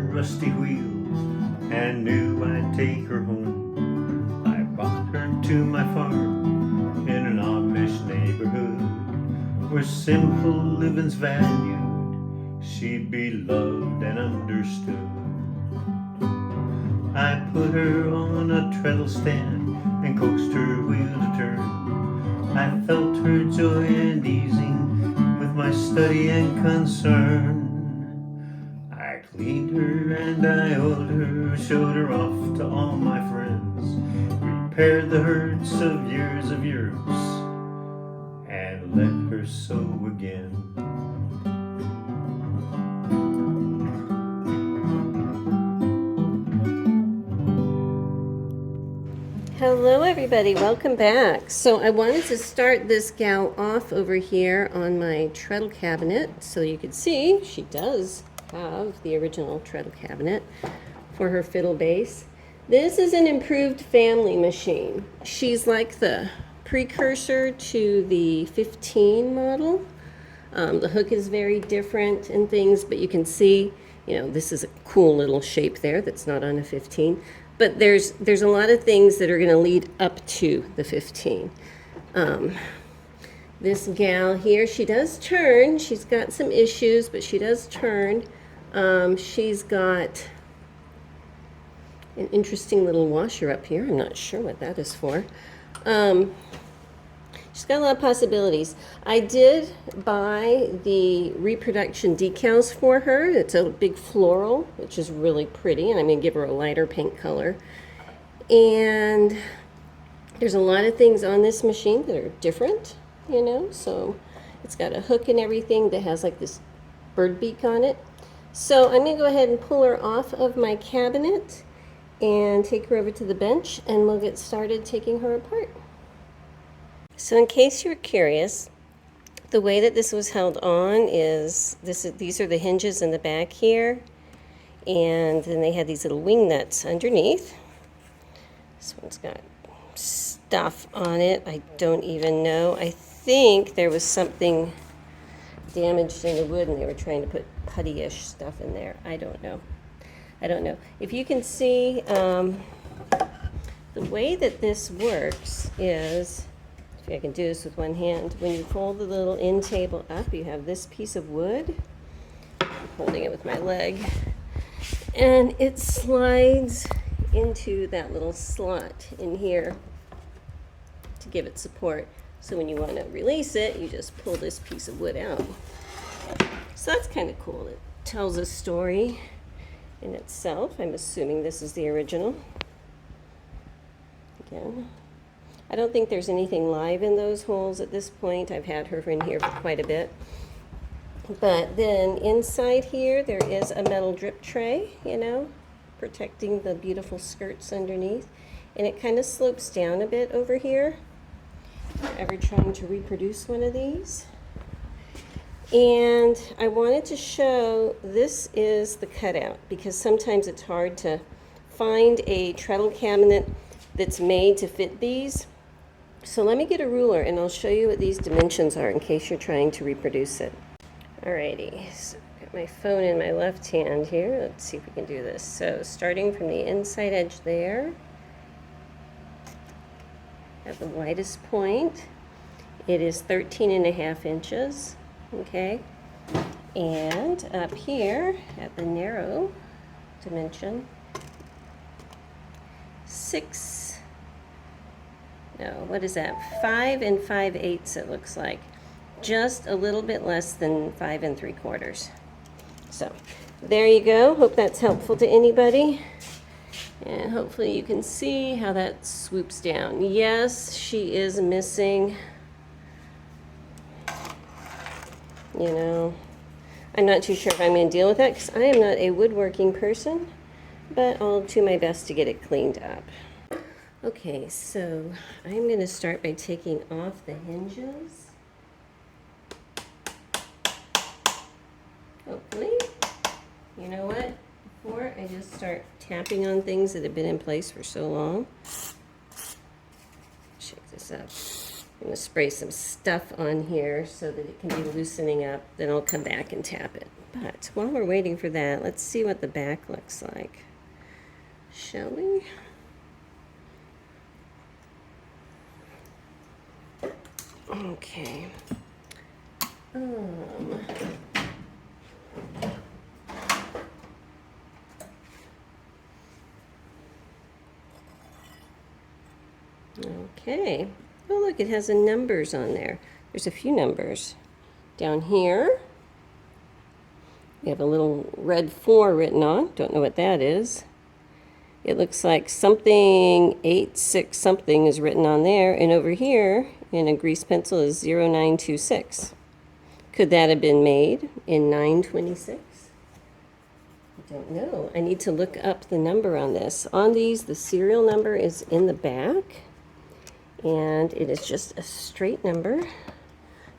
rusty wheels and knew I'd take her home. I brought her to my farm in an Amish neighborhood where simple living's valued. She'd be loved and understood. I put her on a treadle stand and coaxed her wheel to turn. I felt her joy and easing with my study and concern. I cleaned her and I oiled her, showed her off to all my friends, repaired the hurts of years and let her sew again. Hello everybody, welcome back. So I wanted to start this gal off over here on my treadle cabinet so you can see she does have the original treadle cabinet for her fiddle base. This is an improved family machine. She's like the precursor to the 15 model. The hook is very different and things, but you can see, you know, this is a cool little shape there that's not on a 15. But there's a lot of things that are going to lead up to the 15. This gal here, she does turn. She's got some issues, but she does turn. She's got an interesting little washer up here. I'm not sure what that is for. She's got a lot of possibilities. I did buy the reproduction decals for her. It's a big floral, which is really pretty, and I'm going to give her a lighter pink color. And there's a lot of things on this machine that are different, you know. So it's got a hook and everything that has like this bird beak on it. So I'm going to go ahead and pull her off of my cabinet and take her over to the bench, and we'll get started taking her apart. So in case you're curious, the way that this was held on is, these are the hinges in the back here, and then they had these little wing nuts underneath. This one's got stuff on it. I don't even know. I think there was something damaged in the wood and they were trying to put putty-ish stuff in there. I don't know. If you can see, the way that this works is, if I can do this with one hand, when you fold the little end table up, you have this piece of wood. I'm holding it with my leg. And it slides into that little slot in here to give it support. So when you want to release it, you just pull this piece of wood out. So that's kind of cool. It tells a story in itself. I'm assuming this is the original. Again, I don't think there's anything live in those holes at this point. I've had her in here for quite a bit. But then inside here, there is a metal drip tray, you know, protecting the beautiful skirts underneath. And it kind of slopes down a bit over here. If you're ever trying to reproduce one of these. And I wanted to show, this is the cutout, because sometimes it's hard to find a treadle cabinet that's made to fit these. So let me get a ruler and I'll show you what these dimensions are in case you're trying to reproduce it. Alrighty, so I've got my phone in my left hand here. Let's see if we can do this. So starting from the inside edge there, at the widest point, it is 13.5 inches, okay? And up here at the narrow dimension, 5 5/8 it looks like. Just a little bit less than 5 3/4. So there you go. Hope that's helpful to anybody. And hopefully you can see how that swoops down. Yes, she is missing, you know, I'm not too sure if I'm going to deal with that because I am not a woodworking person, but I'll do my best to get it cleaned up. Okay, so I'm going to start by taking off the hinges. Hopefully. You know what? Before I just start tapping on things that have been in place for so long. Shake this up. I'm going to spray some stuff on here so that it can be loosening up. Then I'll come back and tap it. But while we're waiting for that, let's see what the back looks like. Shall we? Okay. Okay. Oh, look, it has the numbers on there. There's a few numbers. Down here, we have a little red 4 written on. Don't know what that is. It looks like something 86 something is written on there, and over here in a grease pencil is 0926. Could that have been made in 926? I don't know. I need to look up the number on this. On these, the serial number is in the back, and it is just a straight number.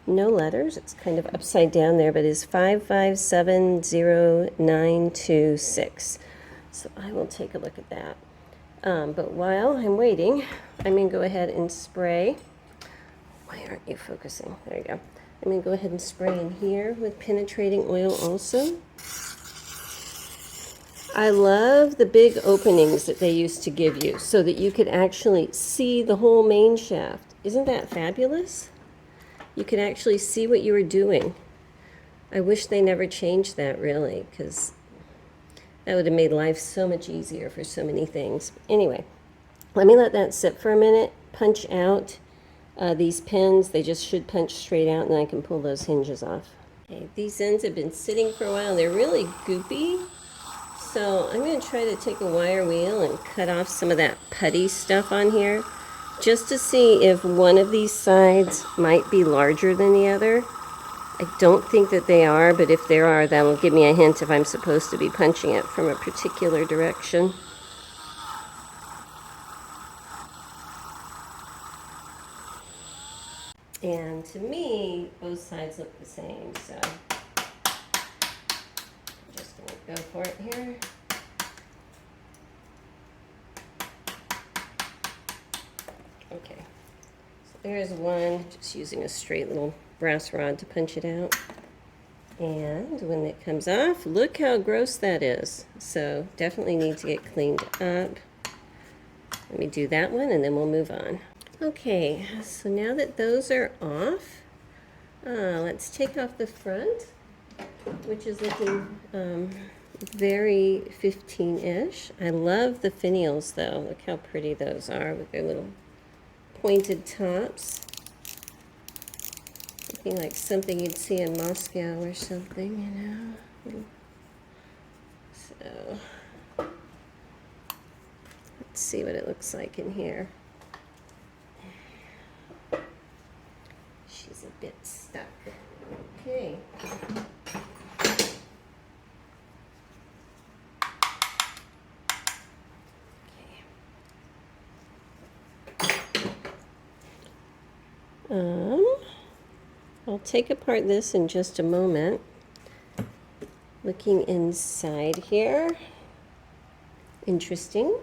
No letters. It's kind of upside down there, but it's 5570926. So I will take a look at that. But while I'm waiting, I'm going to go ahead and spray. Why aren't you focusing? There you go. I'm going to go ahead and spray in here with penetrating oil also. I love the big openings that they used to give you so that you could actually see the whole main shaft. Isn't that fabulous? You could actually see what you were doing. I wish they never changed that, really, because that would have made life so much easier for so many things. Anyway, let me let that sit for a minute, punch out these pins. They just should punch straight out, and then I can pull those hinges off. Okay, these ends have been sitting for a while. They're really goopy. So I'm going to try to take a wire wheel and cut off some of that putty stuff on here, just to see if one of these sides might be larger than the other. I don't think that they are, but if there are, that will give me a hint if I'm supposed to be punching it from a particular direction. And to me, both sides look the same, so I'm just going to go for it here. Okay, so there's one, just using a straight little brass rod to punch it out. And when it comes off, look how gross that is. So definitely need to get cleaned up. Let me do that one and then we'll move on. Okay, so now that those are off, let's take off the front, which is looking very 15-ish. I love the finials though. Look how pretty those are with their little pointed tops. Looking like something you'd see in Moscow or something, you know. So let's see what it looks like in here. She's a bit stuck. Okay. I'll take apart this in just a moment. Looking inside here. Interesting. You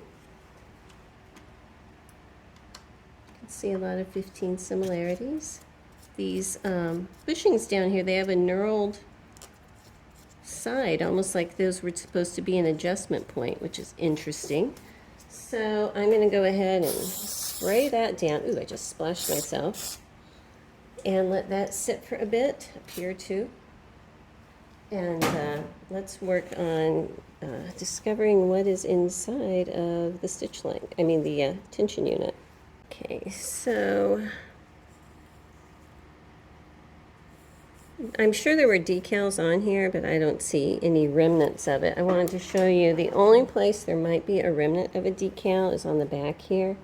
can see a lot of 15 similarities. These bushings down here, they have a knurled side, almost like those were supposed to be an adjustment point, which is interesting. So I'm going to go ahead and spray that down. Ooh, I just splashed myself. And let that sit for a bit up here too. And let's work on discovering what is inside of the stitch length, the tension unit. Okay, so I'm sure there were decals on here, but I don't see any remnants of it. I wanted to show you the only place there might be a remnant of a decal is on the back here.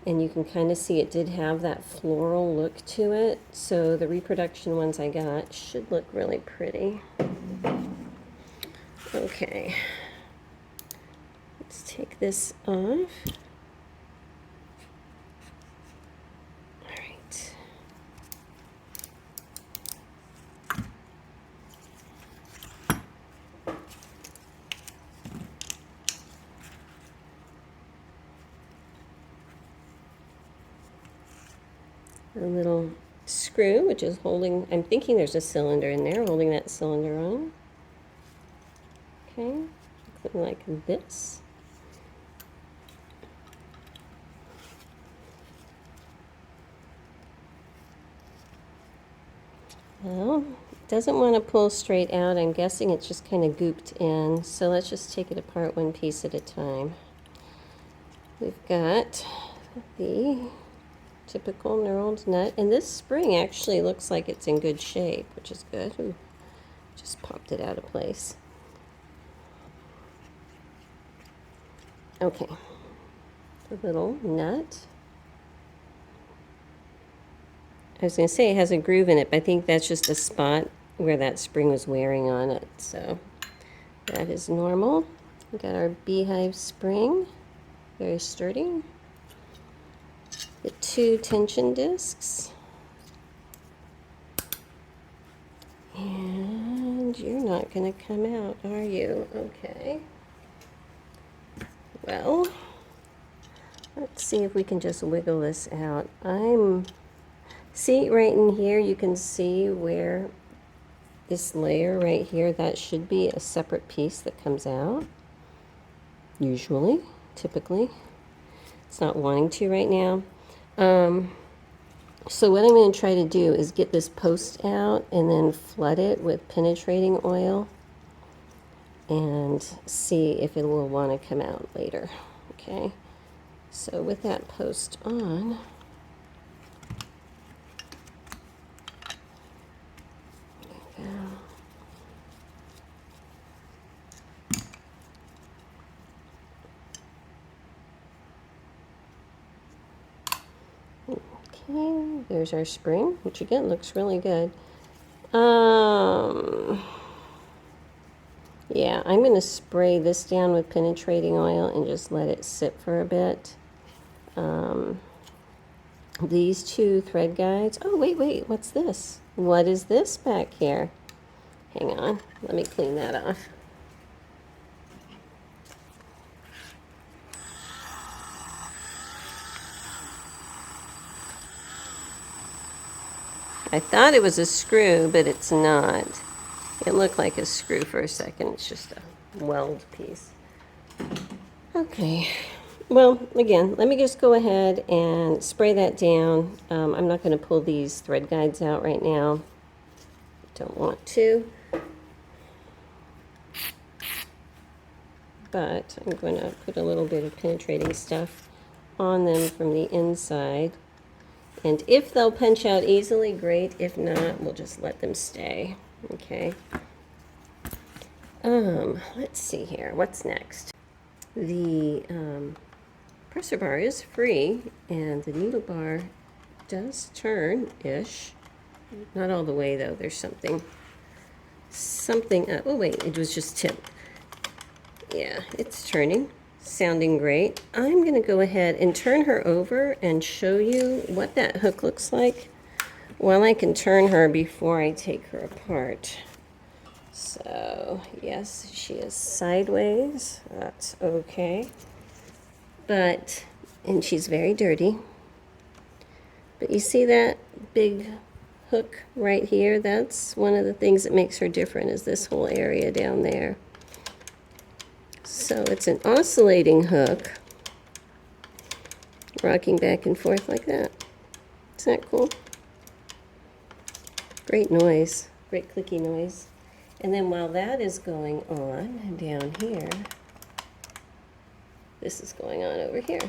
And you can kind of see it did have that floral look to it. So the reproduction ones I got should look really pretty. Okay. Let's take this off. All right. A little screw, which is holding, I'm thinking there's a cylinder in there, holding that cylinder on. Okay, something like this. Well, it doesn't want to pull straight out. I'm guessing it's just kind of gooped in. So let's just take it apart one piece at a time. We've got the typical knurled nut. And this spring actually looks like it's in good shape, which is good. Ooh, just popped it out of place. Okay, the little nut. I was going to say it has a groove in it, but I think that's just a spot where that spring was wearing on it. So that is normal. We got our beehive spring, very sturdy. The 2 tension discs. And you're not going to come out, are you? Okay. Well, let's see if we can just wiggle this out. See right in here, you can see where this layer right here, that should be a separate piece that comes out. Usually, typically. It's not wanting to right now. So what I'm going to try to do is get this post out and then flood it with penetrating oil and see if it will want to come out later. Okay, so with that post on, okay, there's our spring, which again looks really good. Yeah, I'm going to spray this down with penetrating oil and just let it sit for a bit. These 2 thread guides. Oh, wait, what's this? What is this back here? Hang on, let me clean that off. I thought it was a screw, but it's not. It looked like a screw for a second. It's just a weld piece. Okay. Well, again, let me just go ahead and spray that down. I'm not going to pull these thread guides out right now. Don't want to. But I'm going to put a little bit of penetrating stuff on them from the inside. And if they'll punch out easily, great. If not, we'll just let them stay. Okay. Let's see here. What's next? The presser bar is free, and the needle bar does turn-ish. Not all the way, though. There's something up. Oh, wait. It was just tipped. Yeah, it's turning. Sounding great. I'm going to go ahead and turn her over and show you what that hook looks like while I can turn her before I take her apart. So, yes, she is sideways. That's okay. And she's very dirty. But you see that big hook right here? That's one of the things that makes her different, is this whole area down there. So it's an oscillating hook, rocking back and forth like that. Isn't that cool? Great noise, great clicky noise. And then while that is going on down here, this is going on over here.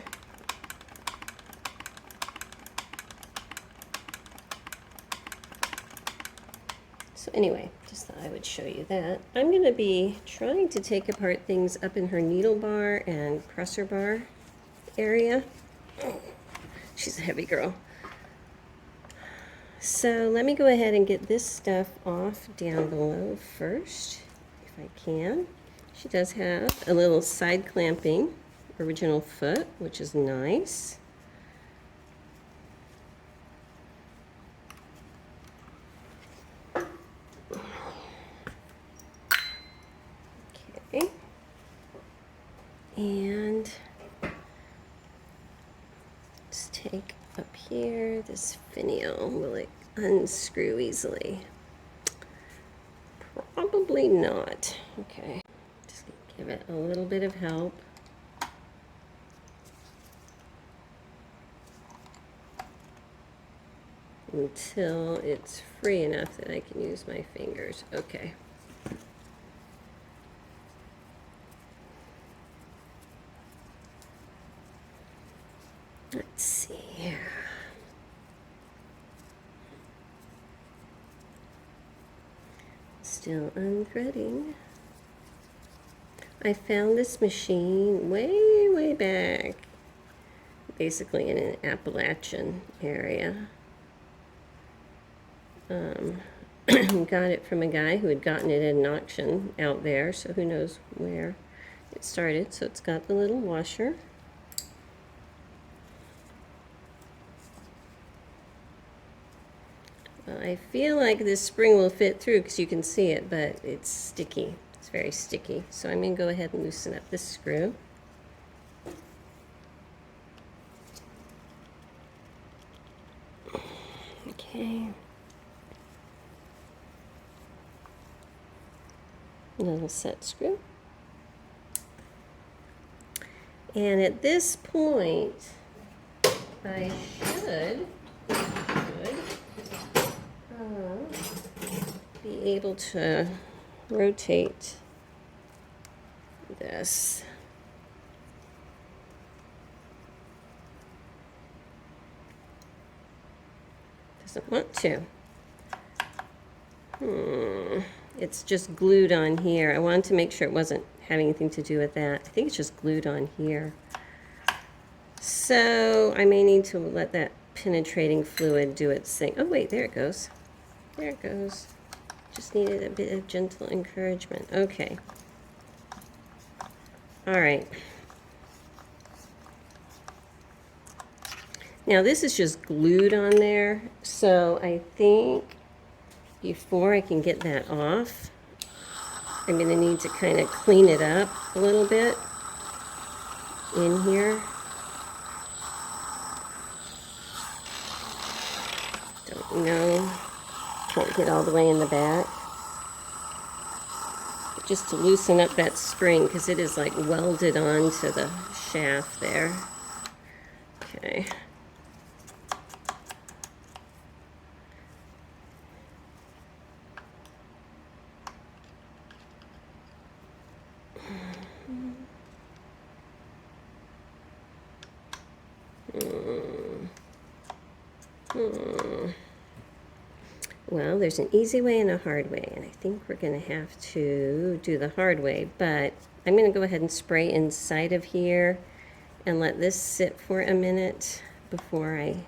So anyway, just thought I would show you that. I'm going to be trying to take apart things up in her needle bar and presser bar area. She's a heavy girl. So let me go ahead and get this stuff off down below first, if I can. She does have a little side clamping original foot, which is nice. Okay. And let's take up here this finial. Will it unscrew easily? Probably not. Okay. Just Give it a little bit of help. Until it's free enough that I can use my fingers. Okay. Let's see here. Still unthreading. I found this machine way, way back, basically in an Appalachian area. Got it from a guy who had gotten it at an auction out there, so who knows where it started. So it's got the little washer. I feel like this spring will fit through because you can see it, but it's sticky. It's very sticky. So I'm going to go ahead and loosen up this screw. Okay. Little set screw. And at this point, I should be able to rotate this. Doesn't want to. It's just glued on here. I wanted to make sure it wasn't having anything to do with that. I think it's just glued on here. So I may need to let that penetrating fluid do its thing. Oh wait, there it goes. There it goes. Just needed a bit of gentle encouragement. Okay. All right. Now this is just glued on there, so I think before I can get that off, I'm going to need to kind of clean it up a little bit in here. Don't know. Can't get all the way in the back. Just to loosen up that spring because it is like welded onto the shaft there. Okay. Well, there's an easy way and a hard way, and I think we're going to have to do the hard way, but I'm going to go ahead and spray inside of here and let this sit for a minute before I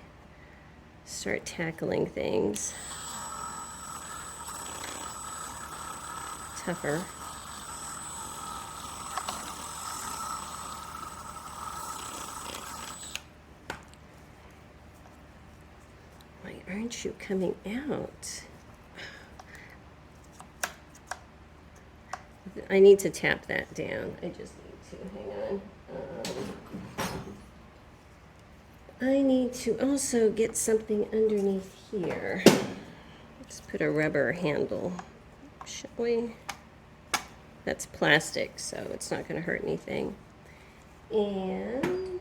start tackling things. Tougher. Why aren't you coming out? I need to tap that down. I just need to, hang on. I need to also get something underneath here. Let's put a rubber handle, shall we? That's plastic, so it's not going to hurt anything. And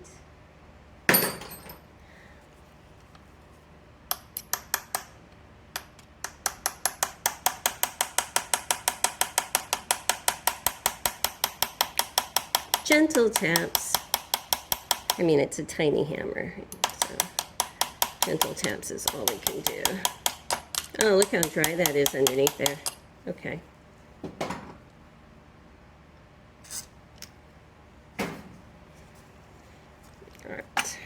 gentle taps. I mean, it's a tiny hammer, so gentle taps is all we can do. Oh, look how dry that is underneath there. Okay. All right.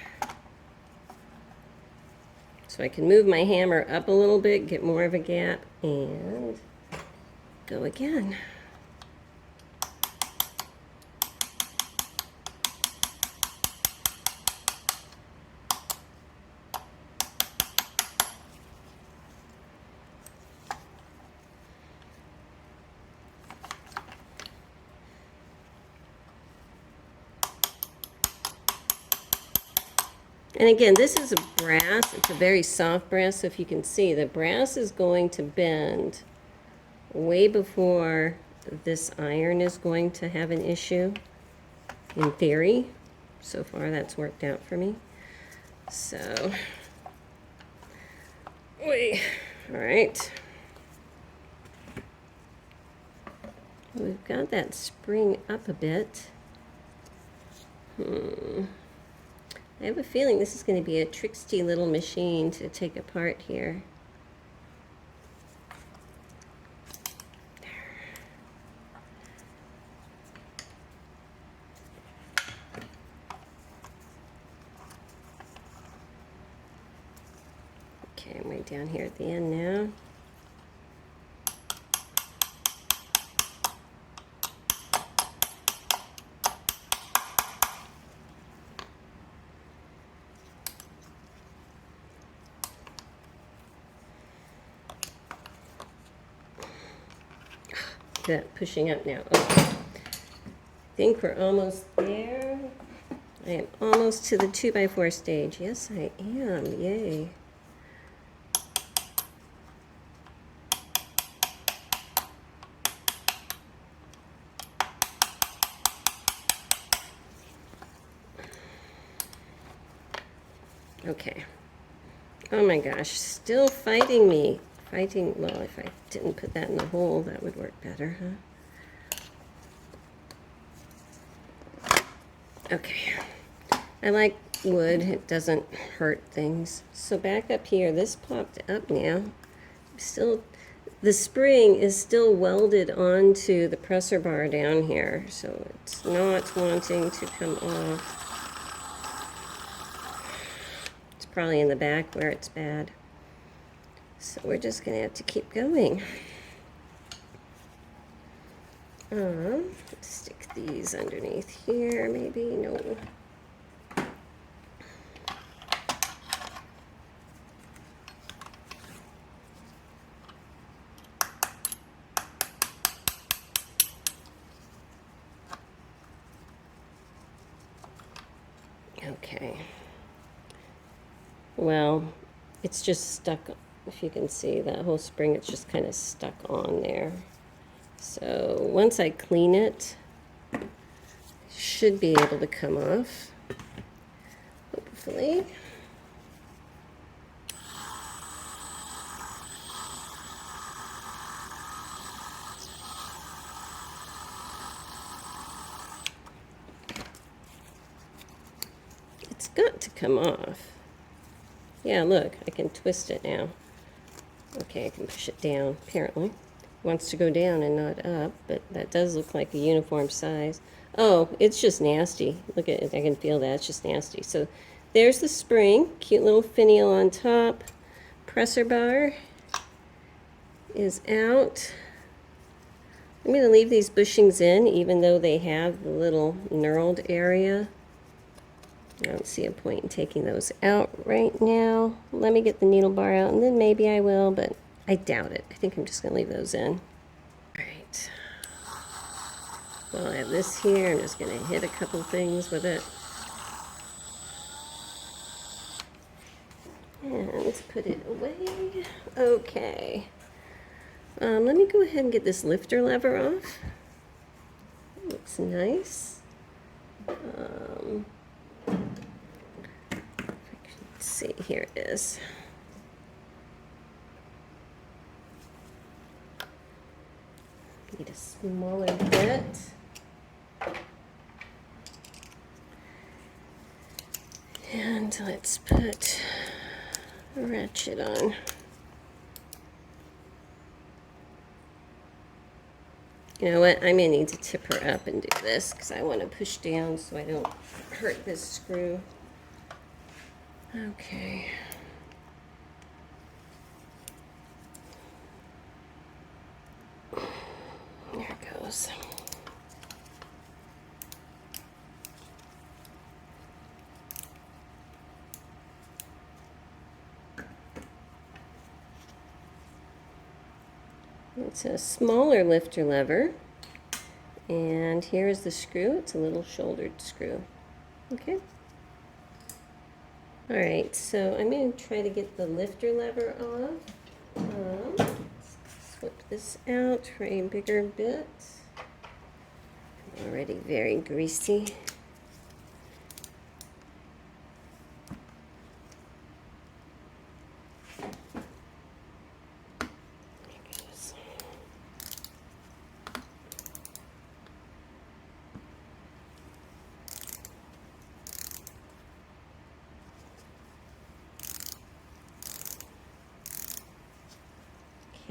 So I can move my hammer up a little bit, get more of a gap, and go again. And again, this is a brass. It's a very soft brass, so if you can see, the brass is going to bend way before this iron is going to have an issue. In theory, so far that's worked out for me. So, all right. We've got that spring up a bit. I have a feeling this is going to be a tricksy little machine to take apart here. Okay, I'm right down here at the end now. That pushing up now. Okay. I think we're almost there. I am almost to the 2x4 stage. Yes, I am. Yay. Okay. Oh my gosh, still fighting me. Fighting, well, if I didn't put that in the hole, that would work better, huh? Okay. I like wood. It doesn't hurt things. So back up here, this popped up now. Still, the spring is still welded onto the presser bar down here, so it's not wanting to come off. It's probably in the back where it's bad. So we're just going to have to keep going. Stick these underneath here, maybe. No. Okay. Well, it's just stuck. If you can see that whole spring, it's just kind of stuck on there. So once I clean it, it should be able to come off, hopefully. It's got to come off. Yeah, look, I can twist it now. Okay, I can push it down, apparently. It wants to go down and not up, but that does look like a uniform size. Oh, it's just nasty. Look at it, I can feel that, it's just nasty. So there's the spring, cute little finial on top. Presser bar is out. I'm going to leave these bushings in, even though they have the little knurled area. I don't see a point in taking those out right now. Let me get the needle bar out, and then maybe I will, but I doubt it. I think I'm just going to leave those in. All right. Well, I have this here. I'm just going to hit a couple things with it. And put it away. Okay. Let me go ahead and get this lifter lever off. Looks nice. Let's see, here it is. Need a smaller bit. And let's put a ratchet on. You know what, I may need to tip her up and do this because I want to push down so I don't hurt this screw. Okay. There it goes. It's a smaller lifter lever, and here is the screw. It's a little shouldered screw. Okay. All right, so I'm going to try to get the lifter lever off. Swip this out for a bigger bit. Already very greasy.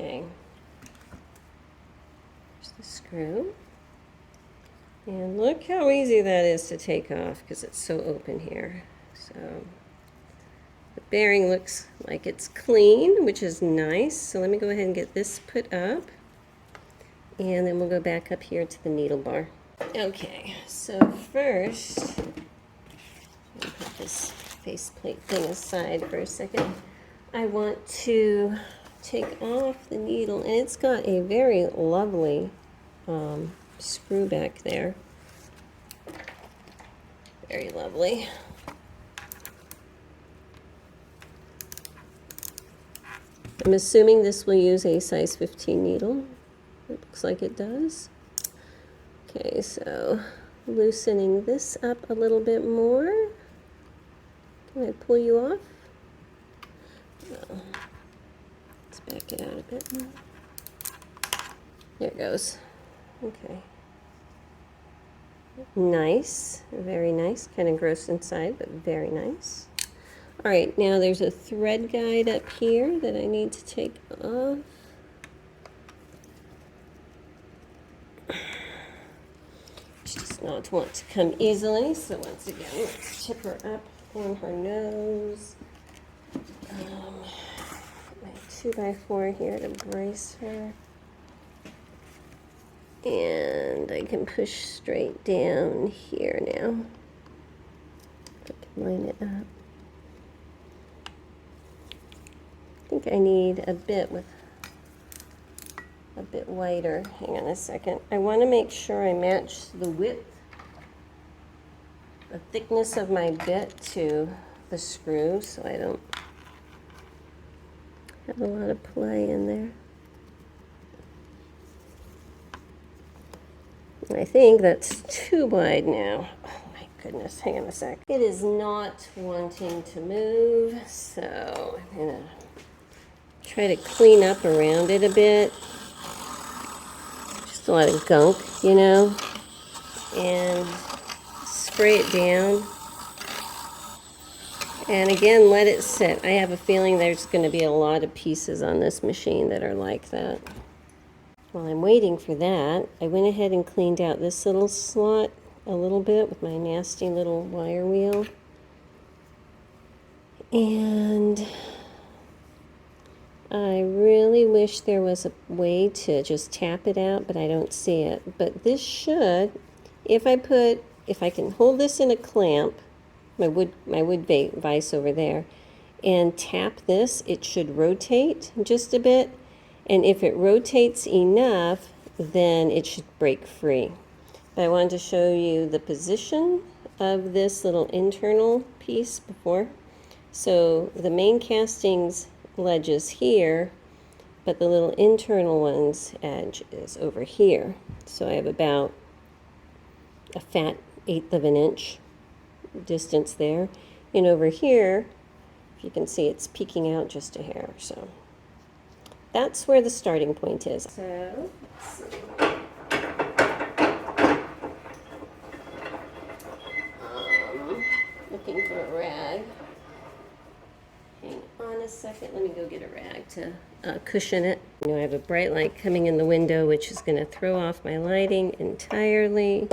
Okay, there's the screw. And look how easy that is to take off because it's so open here. So the bearing looks like it's clean, which is nice. So let me go ahead and get this put up. And then we'll go back up here to the needle bar. Okay, so first, I'll put this faceplate thing aside for a second. I want to take off the needle, and it's got a very lovely screw back there. Very lovely. I'm assuming this will use a size 15 needle. It looks like it does. Okay, so loosening this up a little bit more. Can I pull you off? No. Let's back it out a bit more. There it goes. Okay. Nice, very nice. Kind of gross inside, but very nice. All right, now there's a thread guide up here that I need to take off. She does not want to come easily, so once again, let's tip her up on her nose. Put my 2x4 here to brace her. And I can push straight down here now. I can line it up. I think I need a bit wider. Hang on a second. I want to make sure I match the width, the thickness of my bit to the screw so I don't have a lot of play in there. I think that's too wide now. Oh my goodness, hang on a sec. It is not wanting to move, so I'm gonna try to clean up around it a bit. Just a lot of gunk, you know, and spray it down. And again, let it sit. I have a feeling there's gonna be a lot of pieces on this machine that are like that. While I'm waiting for that, I went ahead and cleaned out this little slot a little bit with my nasty little wire wheel. And I really wish there was a way to just tap it out, but I don't see it. But this should, if I can hold this in a clamp, my wood vise over there, and tap this, it should rotate just a bit. And if it rotates enough, then it should break free. But I wanted to show you the position of this little internal piece before. So the main castings ledge is here, but the little internal one's edge is over here. So I have about a fat 1/8 of an inch distance there. And over here, if you can see, it's peeking out just a hair. So that's where the starting point is. So, let's see. Looking for a rag. Hang on a second. Let me go get a rag to cushion it. You know, I have a bright light coming in the window, which is going to throw off my lighting entirely.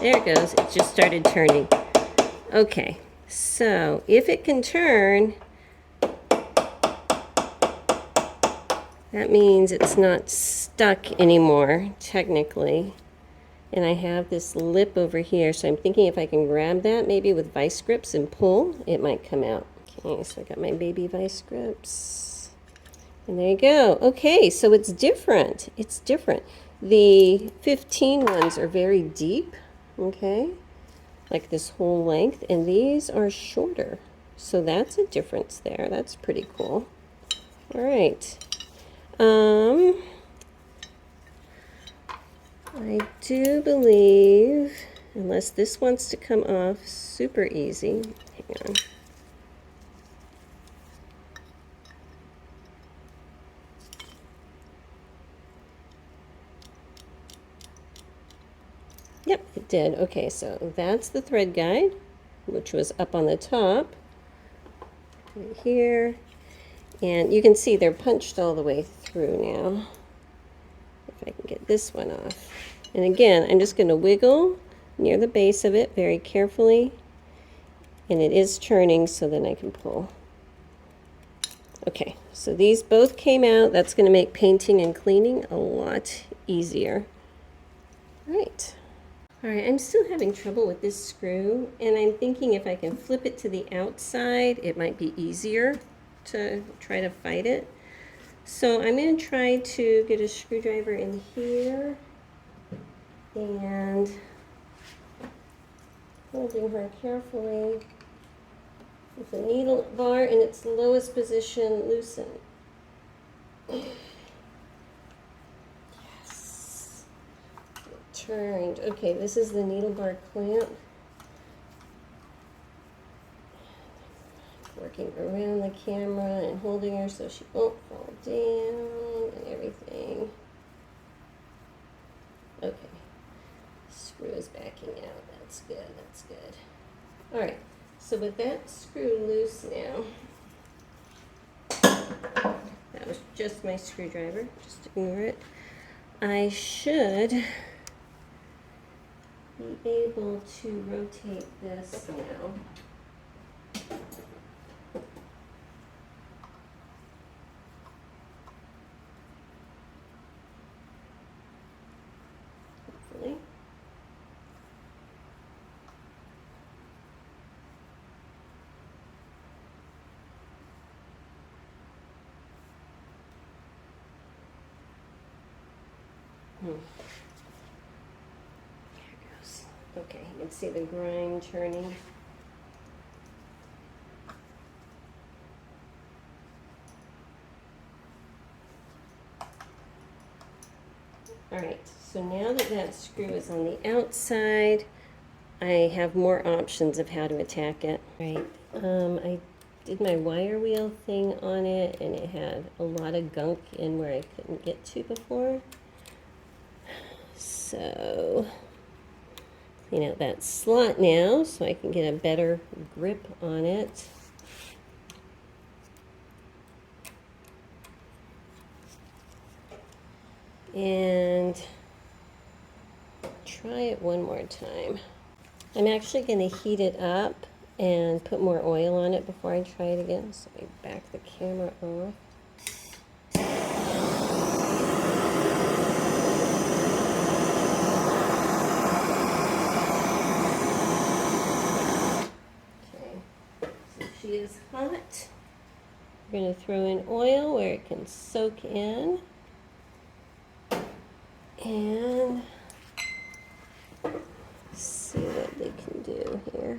There it goes. It just started turning. Okay. So, if it can turn, that means it's not stuck anymore, technically. And I have this lip over here, so I'm thinking if I can grab that, maybe with vice grips and pull, it might come out. Okay, so I got my baby vice grips. And there you go. Okay, so it's different. It's different. The 15 ones are very deep, okay? Like this whole length, and these are shorter. So that's a difference there. That's pretty cool. All right. I do believe, unless this wants to come off super easy, hang on. Yep, it did. Okay, so that's the thread guide, which was up on the top, right here. And you can see they're punched all the way through now. If I can get this one off. And again, I'm just going to wiggle near the base of it very carefully. And it is turning, so then I can pull. Okay, so these both came out. That's going to make painting and cleaning a lot easier. All right. All right, I'm still having trouble with this screw, and I'm thinking if I can flip it to the outside, it might be easier to try to fight it. So I'm going to try to get a screwdriver in here and holding her carefully with the needle bar in its lowest position, loosen. Yes. It turned. Okay, this is the needle bar clamp. Working around the camera and holding her so she won't fall down and everything. Okay, screw is backing out. That's good, that's good. All right, so with that screw loose now, that was just my screwdriver, just ignore it. I should be able to rotate this now. There it goes. Okay, you can see the grind turning. All right, so now that that screw is on the outside, I have more options of how to attack it. Right, I did my wire wheel thing on it, and it had a lot of gunk in where I couldn't get to before. So, clean out that slot now so I can get a better grip on it. And try it one more time. I'm actually going to heat it up and put more oil on it before I try it again. So I back the camera off. She is hot. We're going to throw in oil where it can soak in. And see what they can do here.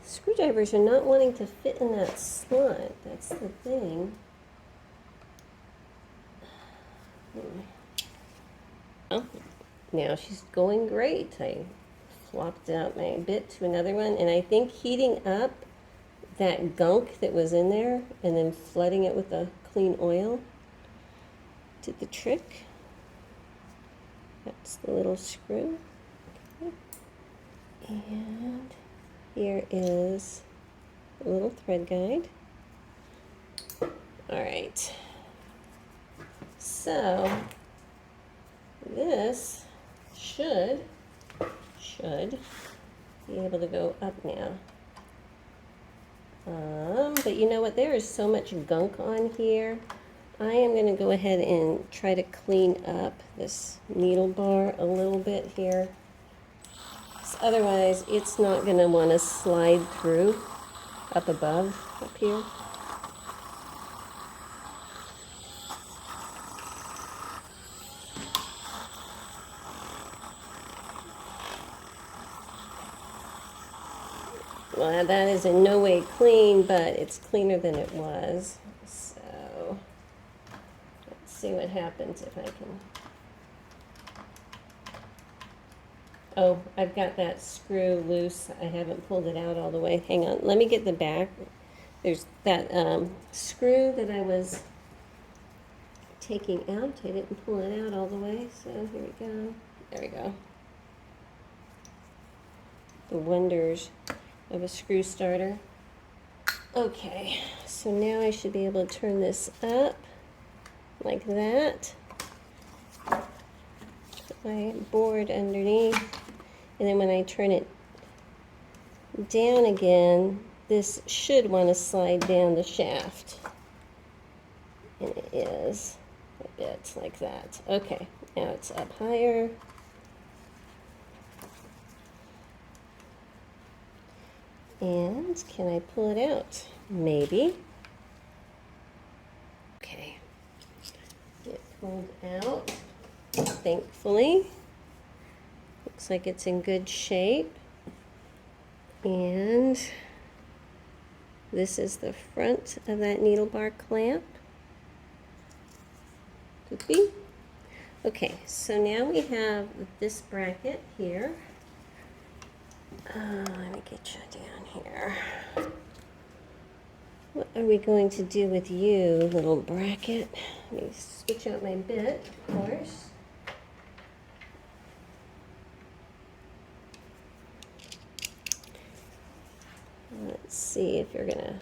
Screwdrivers are not wanting to fit in that slot. That's the thing. Oh, now she's going great. I flopped out my bit to another one, and I think heating up that gunk that was in there and then flooding it with the clean oil did the trick. That's the little screw. Okay. And here is a little thread guide. All right. So this should be able to go up now. But you know what? There is so much gunk on here. I am going to go ahead and try to clean up this needle bar a little bit here. Otherwise, it's not going to want to slide through up above, up here. Well, that is in no way clean, but it's cleaner than it was. So let's see what happens if I can. Oh, I've got that screw loose. I haven't pulled it out all the way. Hang on, let me get the back. There's that screw that I was taking out. I didn't pull it out all the way, so here we go. There we go. The wonders of a screw starter. Okay, so now I should be able to turn this up like that. Put my board underneath, and then when I turn it down again, this should want to slide down the shaft. And it is a bit like that. Okay, now it's up higher. And can I pull it out? Maybe. Okay. Get pulled out. Thankfully. Looks like it's in good shape. And this is the front of that needle bar clamp. Poopy. Okay, so now we have this bracket here. Let me get you down here. What are we going to do with you, little bracket? Let me switch out my bit, of course. Let's see if you're gonna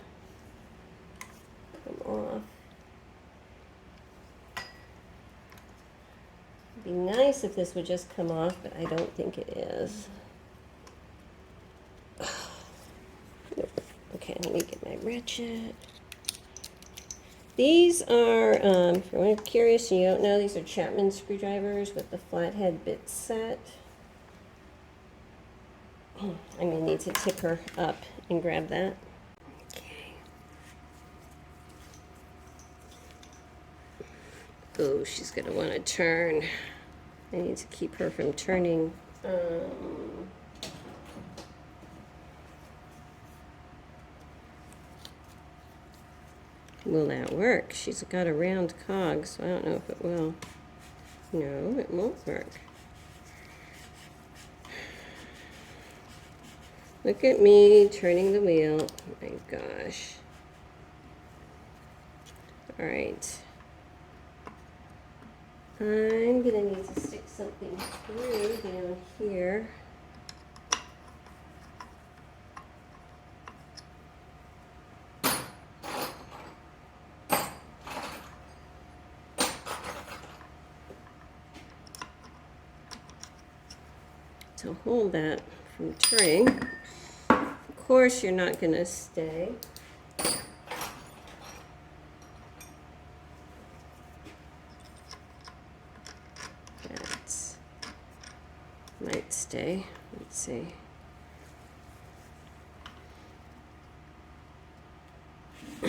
come off. It'd be nice if this would just come off, but I don't think it is. Okay, let me get my ratchet. These are, if you're curious and you don't know, these are Chapman screwdrivers with the flathead bit set. I'm going to need to tip her up and grab that. Okay. Oh, she's going to want to turn. I need to keep her from turning. Will that work? She's got a round cog, so I don't know if it will. No, it won't work. Look at me turning the wheel. Oh my gosh. All right. I'm gonna need to stick something through down here. To hold that from turning. Of course, you're not going to stay. That might stay. Let's see. All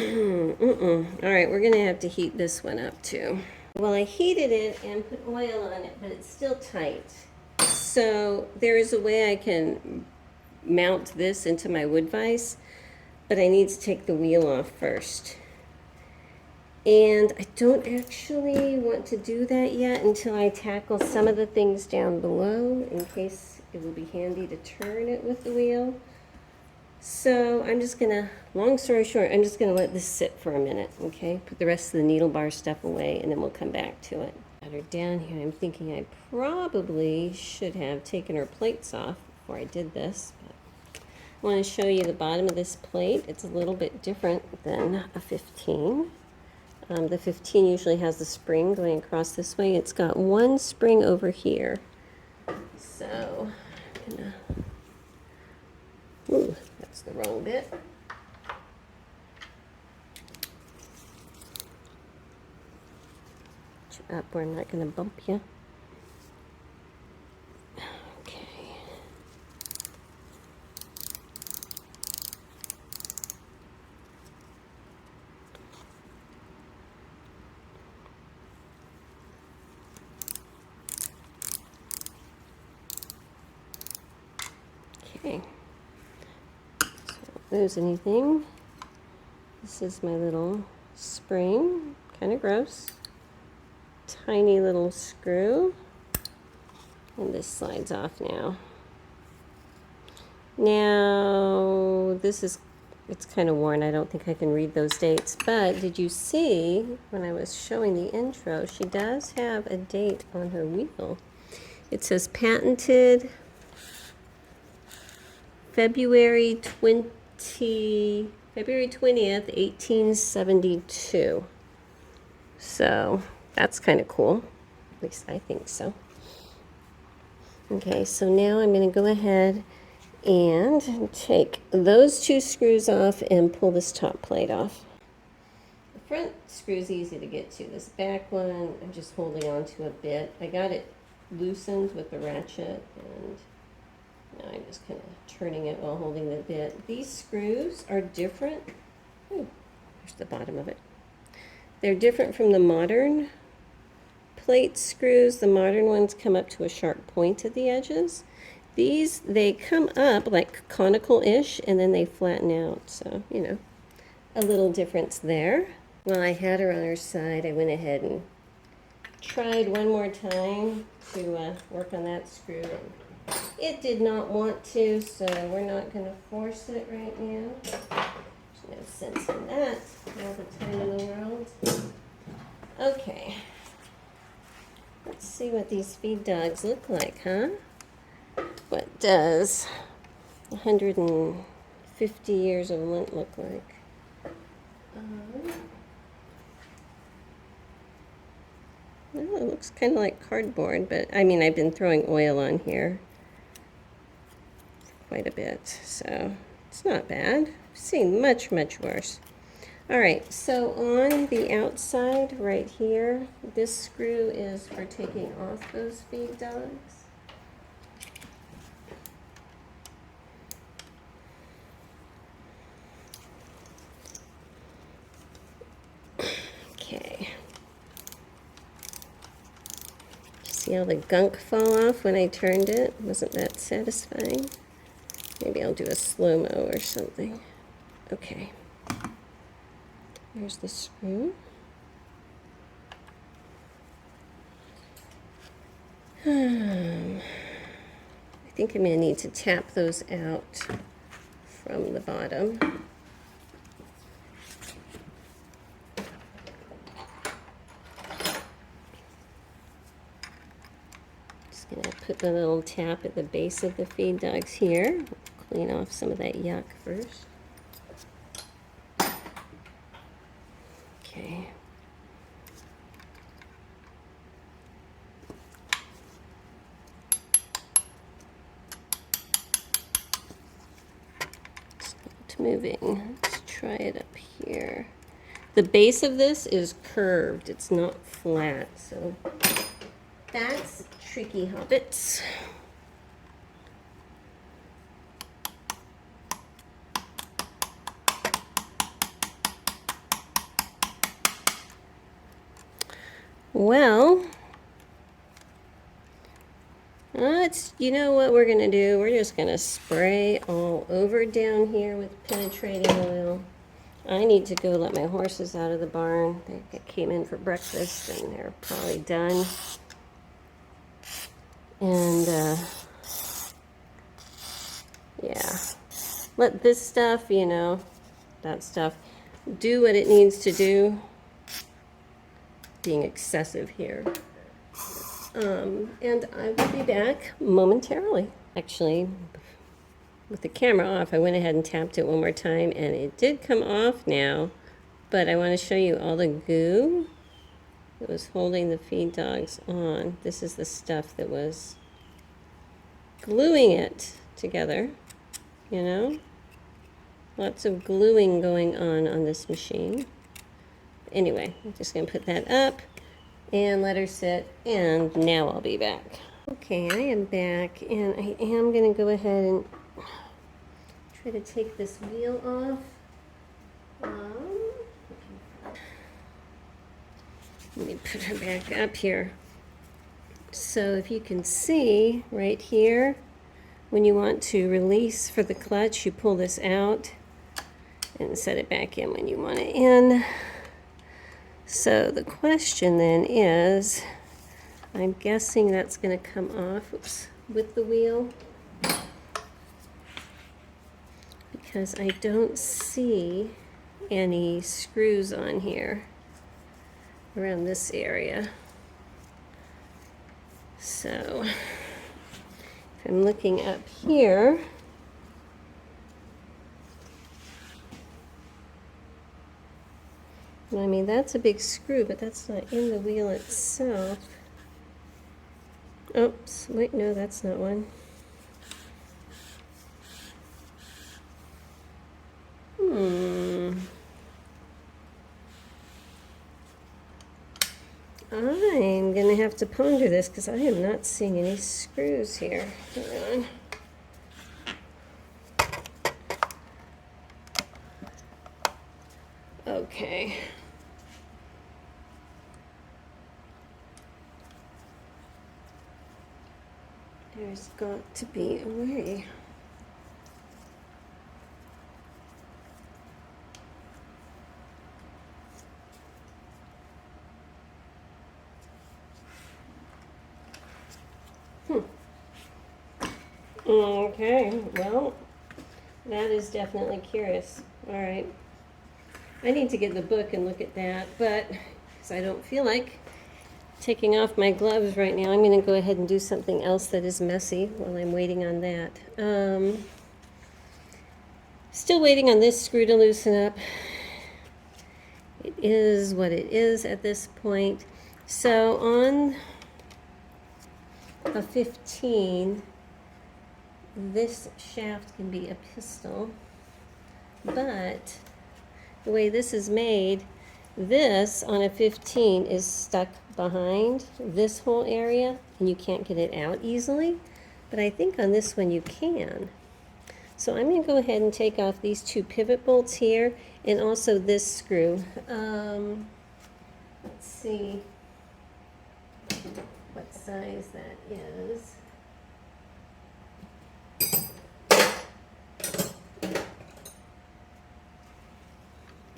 right, we're going to have to heat this one up too. Well, I heated it and put oil on it, but it's still tight. So there is a way I can mount this into my wood vise, but I need to take the wheel off first. And I don't actually want to do that yet until I tackle some of the things down below, in case it will be handy to turn it with the wheel. So I'm just gonna, long story short, I'm just gonna let this sit for a minute, okay? Put the rest of the needle bar stuff away, and then we'll come back to it. Got her down here. I'm thinking I probably should have taken her plates off before I did this. But I want to show you the bottom of this plate. It's a little bit different than a 15. The 15 usually has the spring going across this way. It's got one spring over here. So I'm gonna, ooh, that's the wrong bit. Up where I'm not going to bump you. Okay. Okay. So lose anything. This is my little spring, kind of gross. Tiny little screw. And this slides off now. Now, it's kind of worn. I don't think I can read those dates. But did you see, when I was showing the intro, she does have a date on her wheel. It says patented February 20th, 1872. So that's kind of cool. At least I think so. Okay, so now I'm going to go ahead and take those two screws off and pull this top plate off. The front screw is easy to get to. This back one, I'm just holding on to a bit. I got it loosened with the ratchet, and now I'm just kind of turning it while holding the bit. These screws are different. Ooh, there's the bottom of it. They're different from the modern plate screws. The modern ones come up to a sharp point at the edges. These, they come up like conical-ish, and then they flatten out. So, you know, a little difference there. While I had her on her side, I went ahead and tried one more time to work on that screw. It did not want to, so we're not going to force it right now. There's no sense in that all the time in the world. Okay. Let's see what these feed dogs look like, huh? What does 150 years of lint look like? Well, it looks kind of like cardboard, but I mean, I've been throwing oil on here quite a bit, so it's not bad. I've seen much, much worse. All right, so on the outside right here, this screw is for taking off those feed dogs. Okay. See how the gunk fall off when I turned it? Wasn't that satisfying? Maybe I'll do a slow-mo or something. Okay. There's the screw. I think I'm going to need to tap those out from the bottom. Just going to put the little tap at the base of the feed dogs here. Clean off some of that yuck first. Okay. It's not moving. Let's try it up here. The base of this is curved. It's not flat, so that's tricky hobbits. Well, you know what we're going to do? We're just going to spray all over down here with penetrating oil. I need to go let my horses out of the barn. They came in for breakfast and they're probably done. And, yeah. Let this stuff, you know, that stuff, do what it needs to do. Being excessive here. And I will be back momentarily. Actually, with the camera off, I went ahead and tapped it one more time, and it did come off now, but I want to show you all the goo that was holding the feed dogs on. This is the stuff that was gluing it together, you know? Lots of gluing going on this machine. Anyway, I'm just going to put that up and let her sit, and now I'll be back. Okay, I am back, and I am going to go ahead and try to take this wheel off. Let me put her back up here. So if you can see right here, when you want to release for the clutch, you pull this out. and set it back in when you want it in. So the question then is, I'm guessing that's going to come off, oops, with the wheel, because I don't see any screws on here around this area. So if I'm looking up here, I mean, that's a big screw, but that's not in the wheel itself. Oops, wait, no, that's not one. I'm going to have to ponder this because I am not seeing any screws here. Hang on. Okay. There's got to be a way. Okay, well, that is definitely curious. All right. I need to get the book and look at that, but because I don't feel like taking off my gloves right now, I'm going to go ahead and do something else that is messy while I'm waiting on that. Still waiting on this screw to loosen up. It is what it is at this point. So on a 15, this shaft can be a pistol, but the way this is made, this on a 15 is stuck behind this whole area and you can't get it out easily, but I think on this one you can. So I'm going to go ahead and take off these two pivot bolts here and also this screw. Let's see what size that is.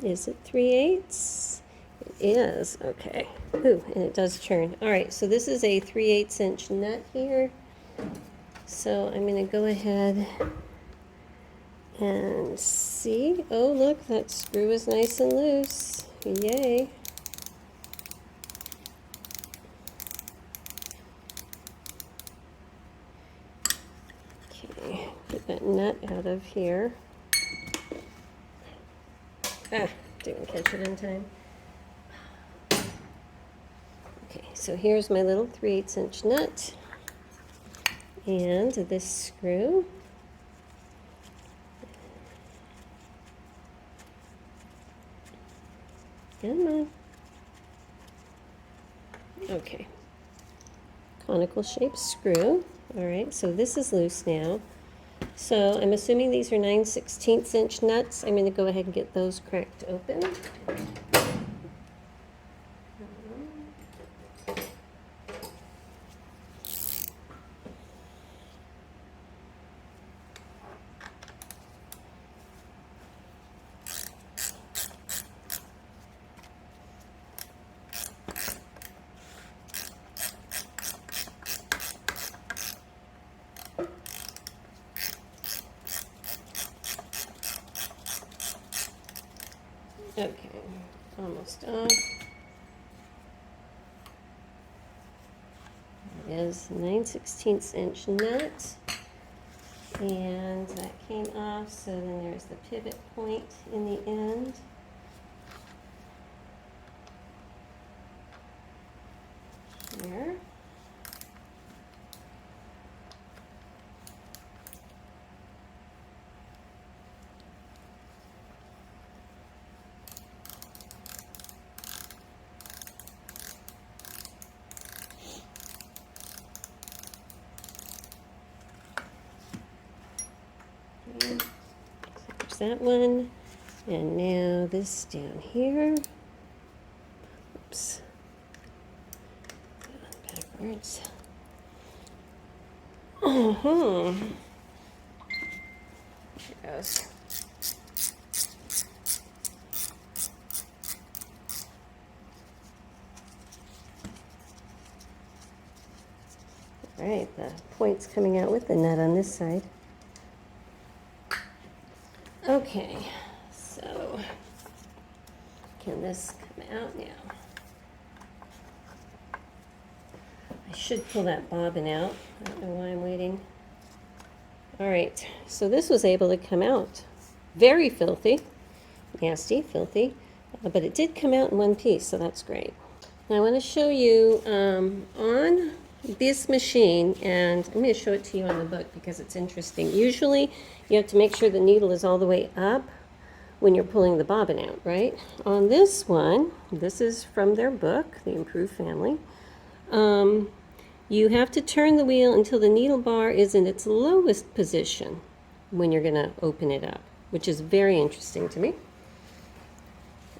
Is it 3/8? It is, okay. Ooh, and it does turn. All right, so this is a 3/8 inch nut here. So I'm going to go ahead and see. Oh, look, that screw is nice and loose. Yay. Okay, get that nut out of here. Ah, didn't catch it in time. Okay, so here's my little 3/8 inch nut and this screw. Come on. Okay. Conical shaped screw. All right, so this is loose now. So I'm assuming these are 9/16 inch nuts. I'm going to go ahead and get those cracked open. Okay, almost off. It is 9/16 inch nut, and that came off, so then there's the pivot point in the end. Here. There's that one, and now this down here. Oops, backwards. There it goes. All right, the point's coming out with the nut on this side. Okay, so can this come out now? I should pull that bobbin out. I don't know why I'm waiting. All right, so this was able to come out. Very filthy, nasty, filthy, but it did come out in one piece, so that's great. Now I want to show you on this machine, and I'm going to show it to you on the book because it's interesting. Usually you have to make sure the needle is all the way up when you're pulling the bobbin out, right? On this one, this is from their book, The Improved Family, you have to turn the wheel until the needle bar is in its lowest position when you're going to open it up, which is very interesting to me.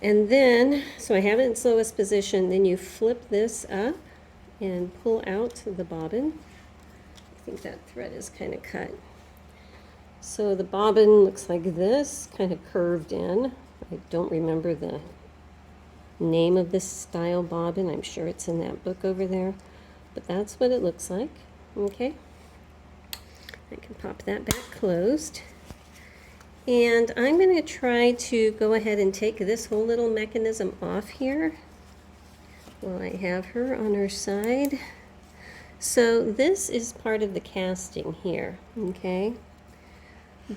And then, so I have it in its lowest position, then you flip this up and pull out the bobbin. I think that thread is kind of cut. So the bobbin looks like this, kind of curved in. I don't remember the name of this style bobbin. I'm sure it's in that book over there. But that's what it looks like. Okay. I can pop that back closed. And I'm going to try to go ahead and take this whole little mechanism off here while I have her on her side. So this is part of the casting here, okay?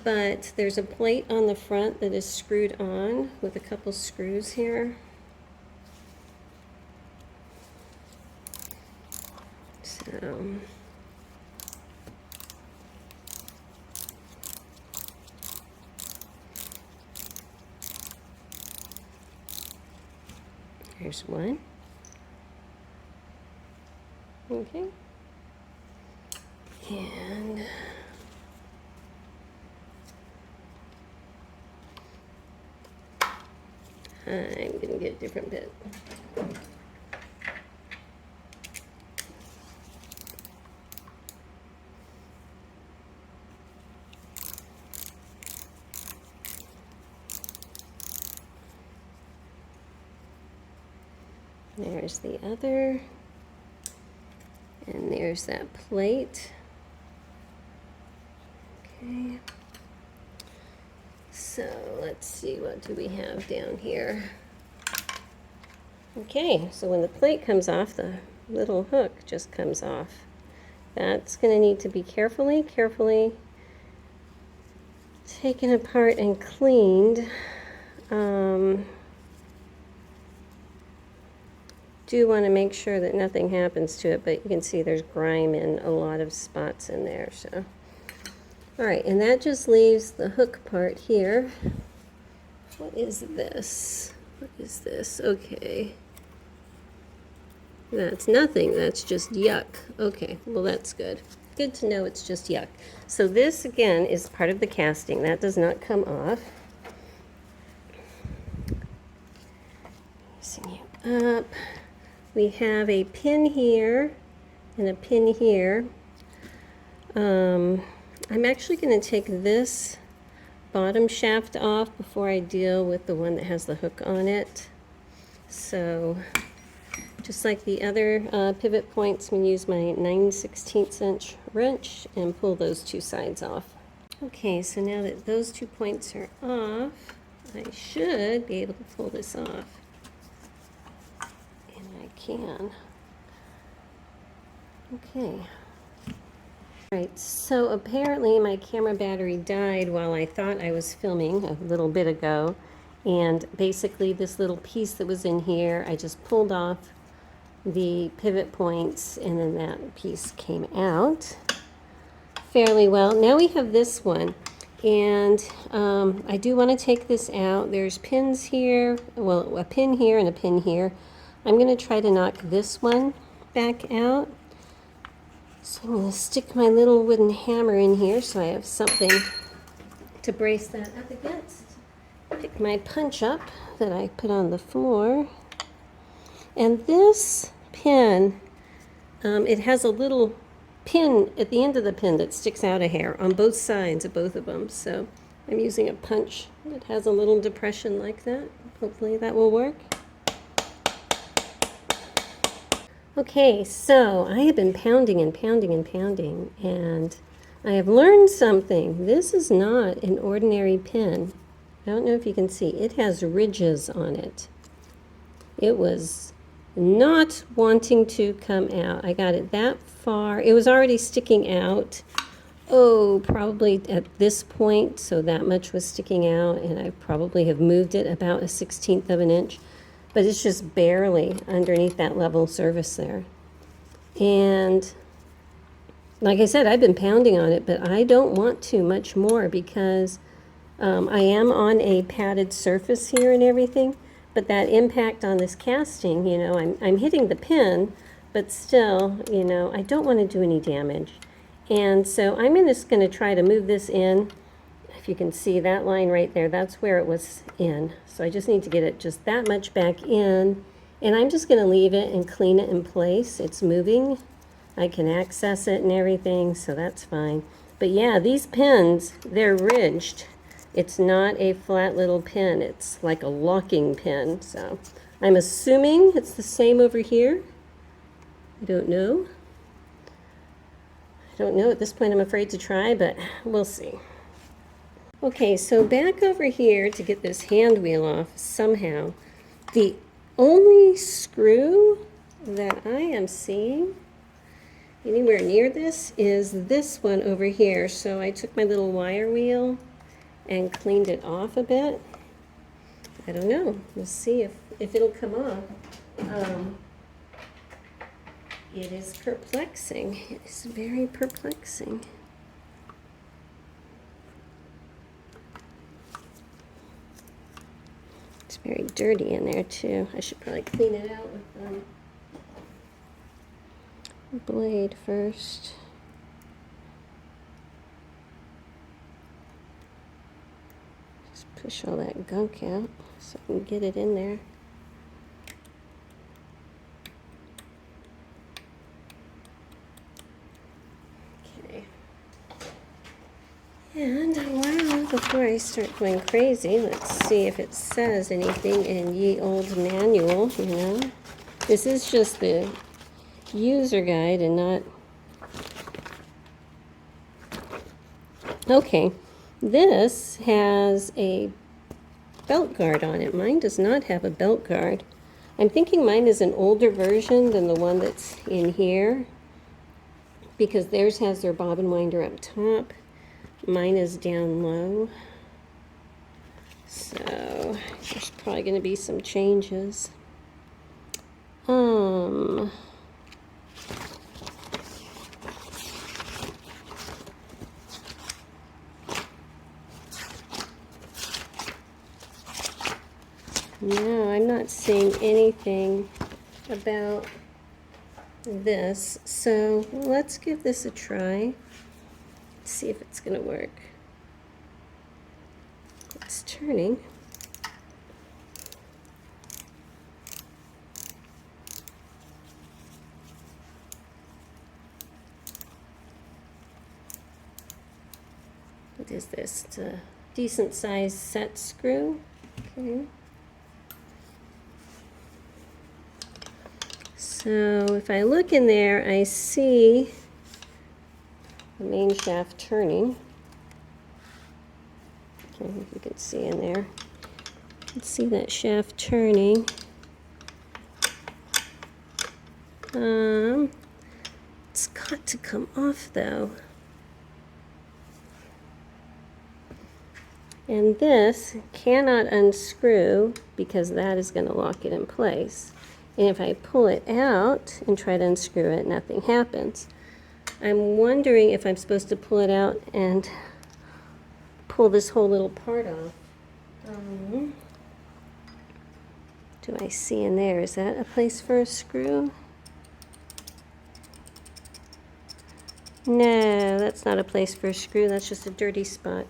But there's a plate on the front that is screwed on with a couple screws here. So here's one. Okay. And I'm going to get a different bit. There's the other, and there's that plate. Okay, so let's see, what do we have down here? Okay, so when the plate comes off, the little hook just comes off. That's going to need to be carefully taken apart and cleaned. Do want to make sure that nothing happens to it, but you can see there's grime in a lot of spots in there. So, all right, and that just leaves the hook part here. What is this? What is this? Okay. That's nothing. That's just yuck. Okay, well, that's good. Good to know it's just yuck. So this, again, is part of the casting. That does not come off. Loosen you up. We have a pin here and a pin here. I'm actually going to take this bottom shaft off before I deal with the one that has the hook on it. So just like the other pivot points, I'm going to use my 9/16 inch wrench and pull those two sides off. Okay, so now that those 2 points are off, I should be able to pull this off. Can. Okay. Right, so apparently my camera battery died while I thought I was filming a little bit ago, and basically this little piece that was in here, I just pulled off the pivot points and then that piece came out fairly well. Now we have this one, and I do want to take this out. There's pins here, well, a pin here and a pin here. I'm going to try to knock this one back out. So I'm going to stick my little wooden hammer in here so I have something to brace that up against. Pick my punch up that I put on the floor. And this pin, it has a little pin at the end of the pin that sticks out a hair on both sides of both of them. So I'm using a punch that has a little depression like that. Hopefully that will work. Okay, so I have been pounding and pounding and pounding, and I have learned something. This is not an ordinary pin. I don't know if you can see. It has ridges on it. It was not wanting to come out. I got it that far. It was already sticking out. Oh, probably at this point, so that much was sticking out, and I probably have moved it about 1/16 of an inch. But it's just barely underneath that level surface there. And like I said, I've been pounding on it, but I don't want to much more because I am on a padded surface here and everything, but that impact on this casting, you know, I'm hitting the pin, but still, you know, I don't want to do any damage. And so I'm just going to try to move this in. If you can see that line right there, that's where it was in. So I just need to get it just that much back in. And I'm just going to leave it and clean it in place. It's moving. I can access it and everything, so that's fine. But yeah, these pins, they're ridged. It's not a flat little pin. It's like a locking pin. So I'm assuming it's the same over here. I don't know. I don't know at this point. I'm afraid to try, but we'll see. Okay, so back over here to get this hand wheel off somehow. The only screw that I am seeing anywhere near this is this one over here. So I took my little wire wheel and cleaned it off a bit. I don't know. We'll see if it'll come off. It is perplexing. It's very perplexing. It's very dirty in there too. I should probably clean it out with a blade first. Just push all that gunk out so I can get it in there. Okay. And wow, before I start going crazy, let's see if it says anything in ye old manual, you know. This is just the user guide and not... Okay, this has a belt guard on it. Mine does not have a belt guard. I'm thinking mine is an older version than the one that's in here, because theirs has their bobbin winder up top. Mine is down low. So there's probably going to be some changes. No, I'm not seeing anything about this. So let's give this a try. Let's see if it's going to work. It's turning. What is this? It's a decent sized set screw. Okay. So if I look in there, I see the main shaft turning. I don't know if you can see in there. You can see that shaft turning. It's got to come off though. And this cannot unscrew because that is going to lock it in place. And if I pull it out and try to unscrew it, nothing happens. I'm wondering if I'm supposed to pull it out and pull this whole little part off. Do I see in there? Is that a place for a screw? No, that's not a place for a screw. That's just a dirty spot.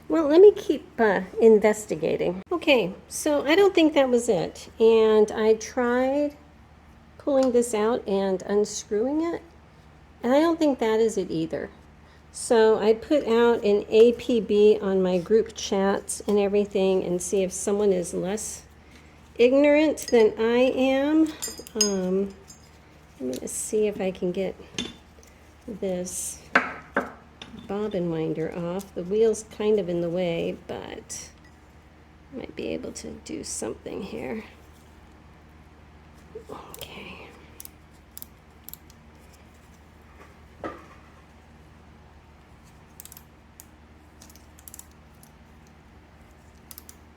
Well, let me keep investigating. Okay, so I don't think that was it. And I tried pulling this out and unscrewing it, and I don't think that is it either. So I put out an APB on my group chats and everything and see if someone is less ignorant than I am. I'm going to see if I can get this bobbin winder off. The wheel's kind of in the way, but I might be able to do something here. Okay.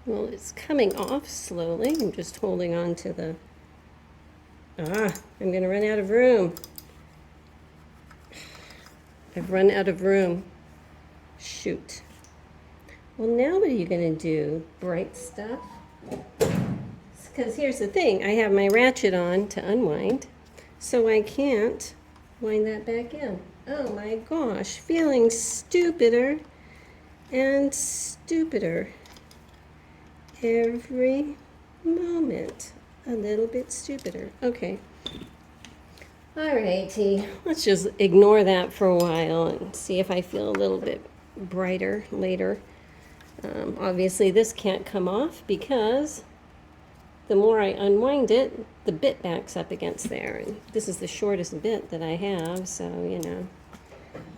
Well, it's coming off slowly. I'm just holding on to the... I'm going to run out of room. I've run out of room. Shoot. Well, now what are you going to do, bright stuff? Because here's the thing. I have my ratchet on to unwind, so I can't wind that back in. Oh my gosh, feeling stupider and stupider. Every moment a little bit stupider. Okay. All righty. Let's just ignore that for a while and see if I feel a little bit brighter later. Obviously this can't come off because the more I unwind it, the bit backs up against there. And this is the shortest bit that I have, so you know.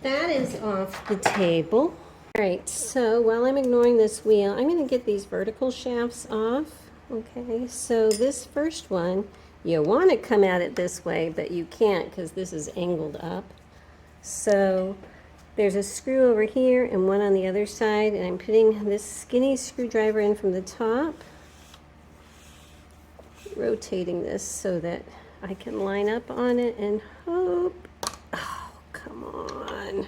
That is off the table. All right, so while I'm ignoring this wheel, I'm going to get these vertical shafts off. Okay, so this first one, you want to come at it this way, but you can't because this is angled up. So there's a screw over here and one on the other side, and I'm putting this skinny screwdriver in from the top, rotating this so that I can line up on it and hope. Oh, come on.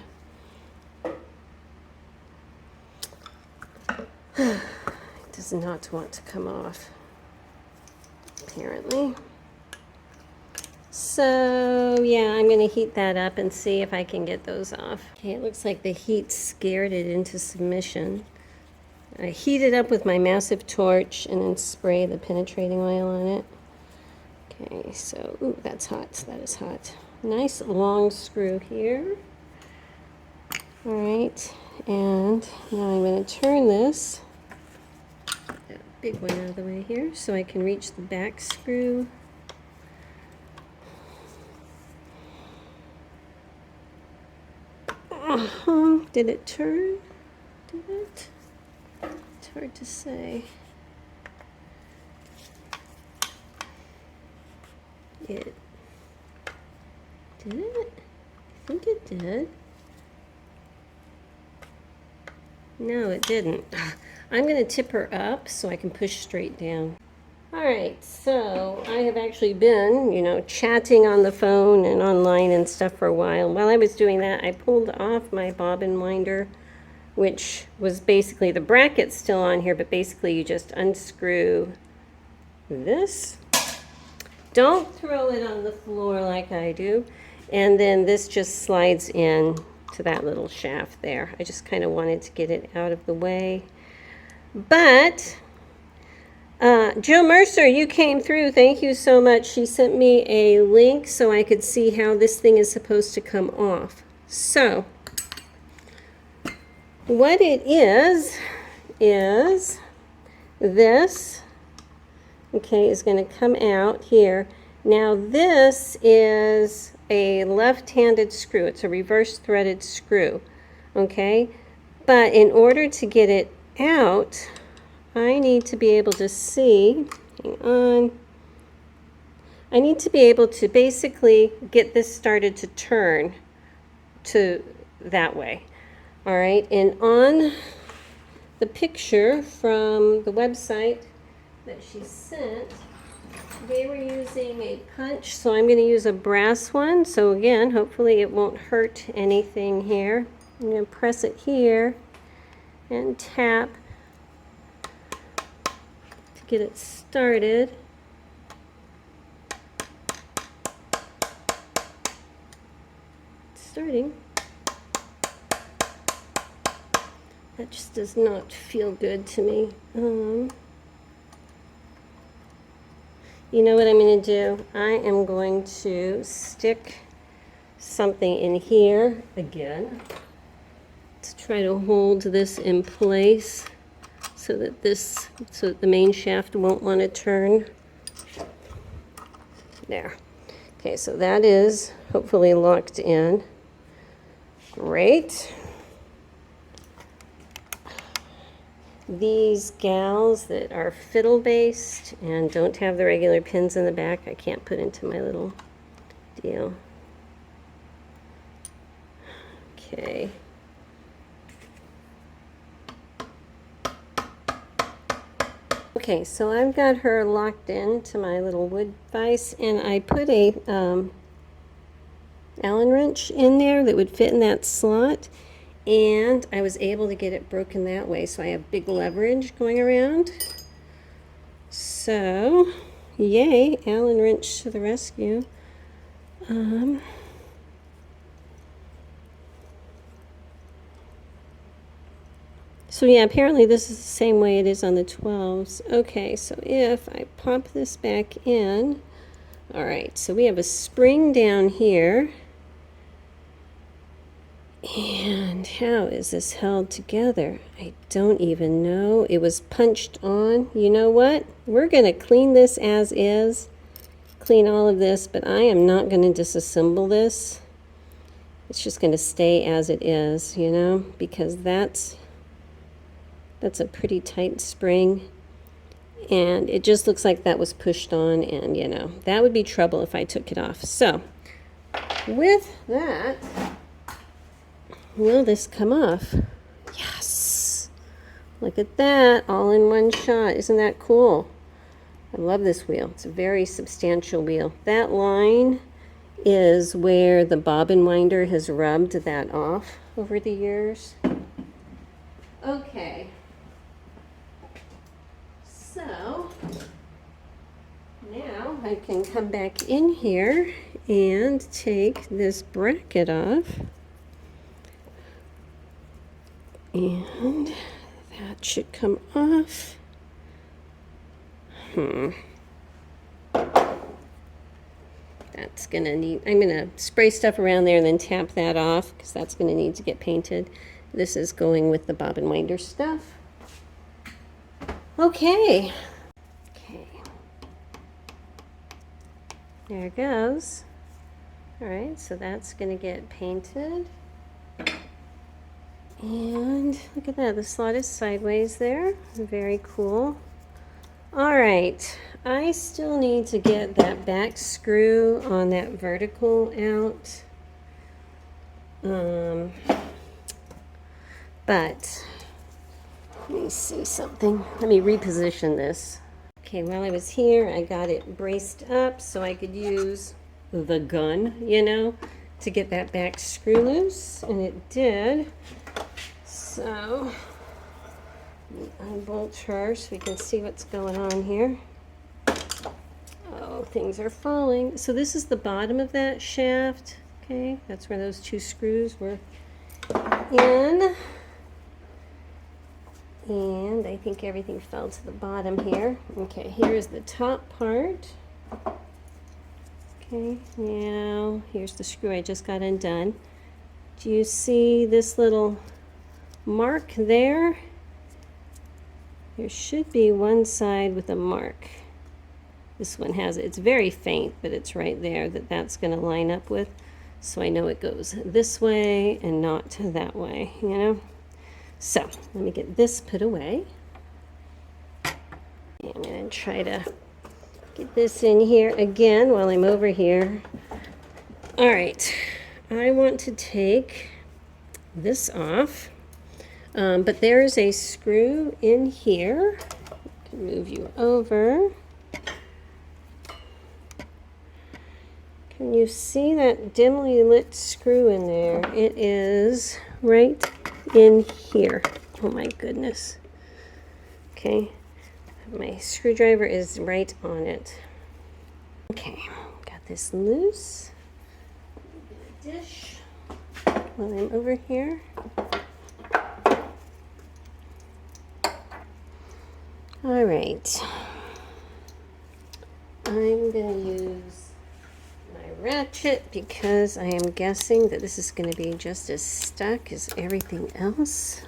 It does not want to come off, apparently. So yeah, I'm going to heat that up and see if I can get those off. Okay, it looks like the heat scared it into submission. I heat it up with my massive torch and then spray the penetrating oil on it. Okay, so, ooh, that's hot. That is hot. Nice long screw here. All right, and now I'm going to turn this big one out of the way here so I can reach the back screw. Did it turn? Did it? It's hard to say. It did it? I think it did. No, it didn't. I'm going to tip her up so I can push straight down. All right, so I have actually been, you know, chatting on the phone and online and stuff for a while. While I was doing that, I pulled off my bobbin winder, which was basically the bracket's still on here, but basically you just unscrew this. Don't throw it on the floor like I do. And then this just slides in to that little shaft there. I just kind of wanted to get it out of the way. But Jill Mercer, you came through. Thank you so much. She sent me a link so I could see how this thing is supposed to come off. So what it is this, okay, is going to come out here. Now this is a left-handed screw. It's a reverse threaded screw, okay? But in order to get it out, I need to be able to see, hang on, I need to be able to basically get this started to turn to that way. All right, and on the picture from the website that she sent, they were using a punch, so I'm going to use a brass one. So again, hopefully it won't hurt anything here. I'm going to press it here and tap to get it started. It's starting. That just does not feel good to me. You know what I'm going to do? I am going to stick something in here again. try to hold this in place so that the main shaft won't want to turn. There. Okay, so that is hopefully locked in. Great. These gals that are fiddle based and don't have the regular pins in the back, I can't put into my little deal. Okay. Okay, so I've got her locked in to my little wood vise, and I put a Allen wrench in there that would fit in that slot. And I was able to get it broken that way, so I have big leverage going around. So, yay, Allen wrench to the rescue. So yeah, apparently this is the same way it is on the 12s. Okay, so if I pop this back in, all right, so we have a spring down here. And how is this held together? I don't even know. It was punched on. You know what? We're going to clean this as is. Clean all of this, but I am not going to disassemble this. It's just going to stay as it is, you know, because that's a pretty tight spring. And it just looks like that was pushed on, and, you know, that would be trouble if I took it off. So, with that, will this come off? Yes! Look at that, all in one shot. Isn't that cool? I love this wheel. It's a very substantial wheel. That line is where the bobbin winder has rubbed that off over the years. Okay. So, now I can come back in here and take this bracket off. And that should come off. That's gonna need, I'm gonna spray stuff around there and then tap that off because that's gonna need to get painted. This is going with the bobbin winder stuff. Okay. Okay. There it goes. All right, so that's gonna get painted. And look at that, the slot is sideways there. Very cool. All right, I still need to get that back screw on that vertical out. But let me see something. Let me reposition this. Okay, while I was here, I got it braced up so I could use the gun, you know, to get that back screw loose, and it did. So, let me unbolt her so we can see what's going on here. Oh, things are falling. So this is the bottom of that shaft. Okay, that's where those two screws were in. And I think everything fell to the bottom here. Okay, here is the top part. Okay, now here's the screw I just got undone. Do you see this little mark there? There should be one side with a mark. This one has it. It's very faint, but it's right there that's going to line up with. So I know it goes this way and not that way, you know? So let me get this put away. And I'm going to try to get this in here again while I'm over here. All right, I want to take this off, but there's a screw in here. I can move you over. Can you see that dimly lit screw in there? It is right in here. Oh my goodness. Okay, my screwdriver is right on it. Okay, got this loose. Get a dish while I'm over here. All right, I'm gonna use my ratchet because I am guessing that this is going to be just as stuck as everything else.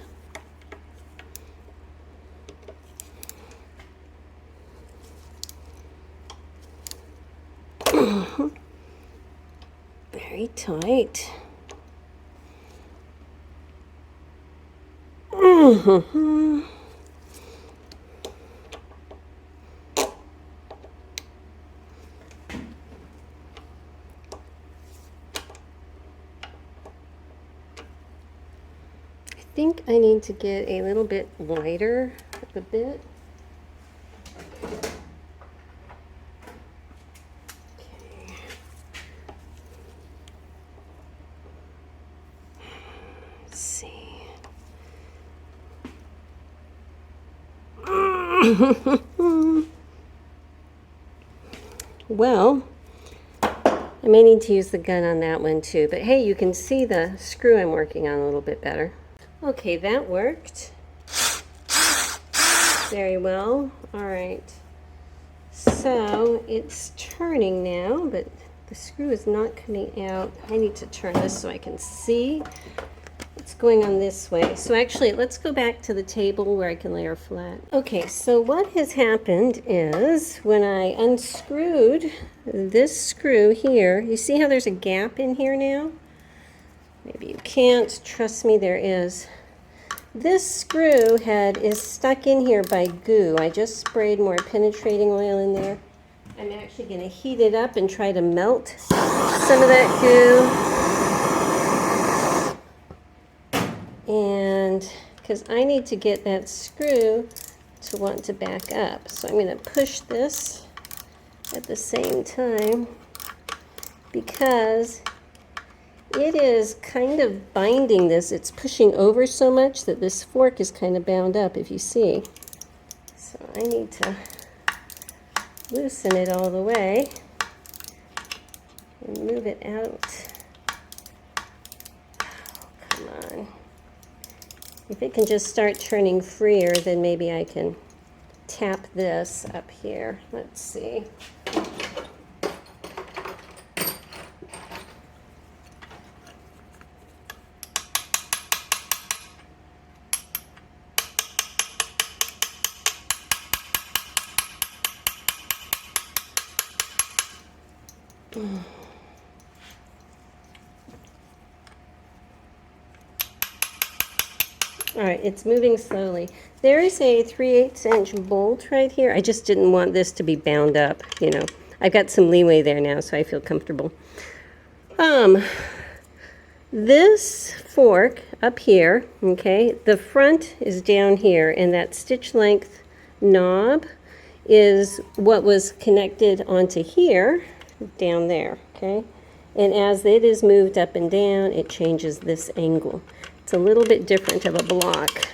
Very tight. I think I need to get a little bit lighter of a bit. Okay. Let's see. Well, I may need to use the gun on that one too, but hey, you can see the screw I'm working on a little bit better. Okay, that worked very well. All right, so it's turning now, but the screw is not coming out. I need to turn this so I can see. It's going on this way. So actually, let's go back to the table where I can lay her flat. Okay, so what has happened is when I unscrewed this screw here, you see how there's a gap in here now? Maybe you can't. Trust me, there is. This screw head is stuck in here by goo. I just sprayed more penetrating oil in there. I'm actually going to heat it up and try to melt some of that goo. And because I need to get that screw to want to back up. So I'm going to push this at the same time because it is kind of binding this. It's pushing over so much that this fork is kind of bound up, if you see. So I need to loosen it all the way and move it out. Oh, come on. If it can just start turning freer, then maybe I can tap this up here. Let's see. All right, it's moving slowly. There is a 3/8 inch bolt right here. I just didn't want this to be bound up, you know. I've got some leeway there now, so I feel comfortable. This fork up here, okay, the front is down here, and that stitch length knob is what was connected onto here, down there, okay? And as it is moved up and down, it changes this angle. It's a little bit different of a block.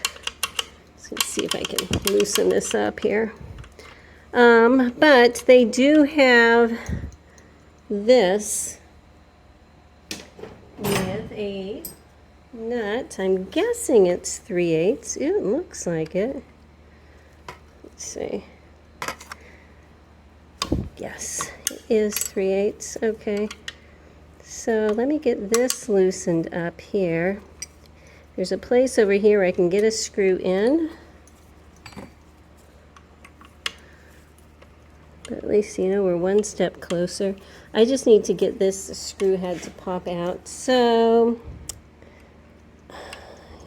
So let's see if I can loosen this up here. But they do have this with a nut. I'm guessing it's 3/8. It looks like it. Let's see. Yes, it is 3/8. Okay. So let me get this loosened up here. There's a place over here where I can get a screw in. But at least, you know, we're one step closer. I just need to get this screw head to pop out. So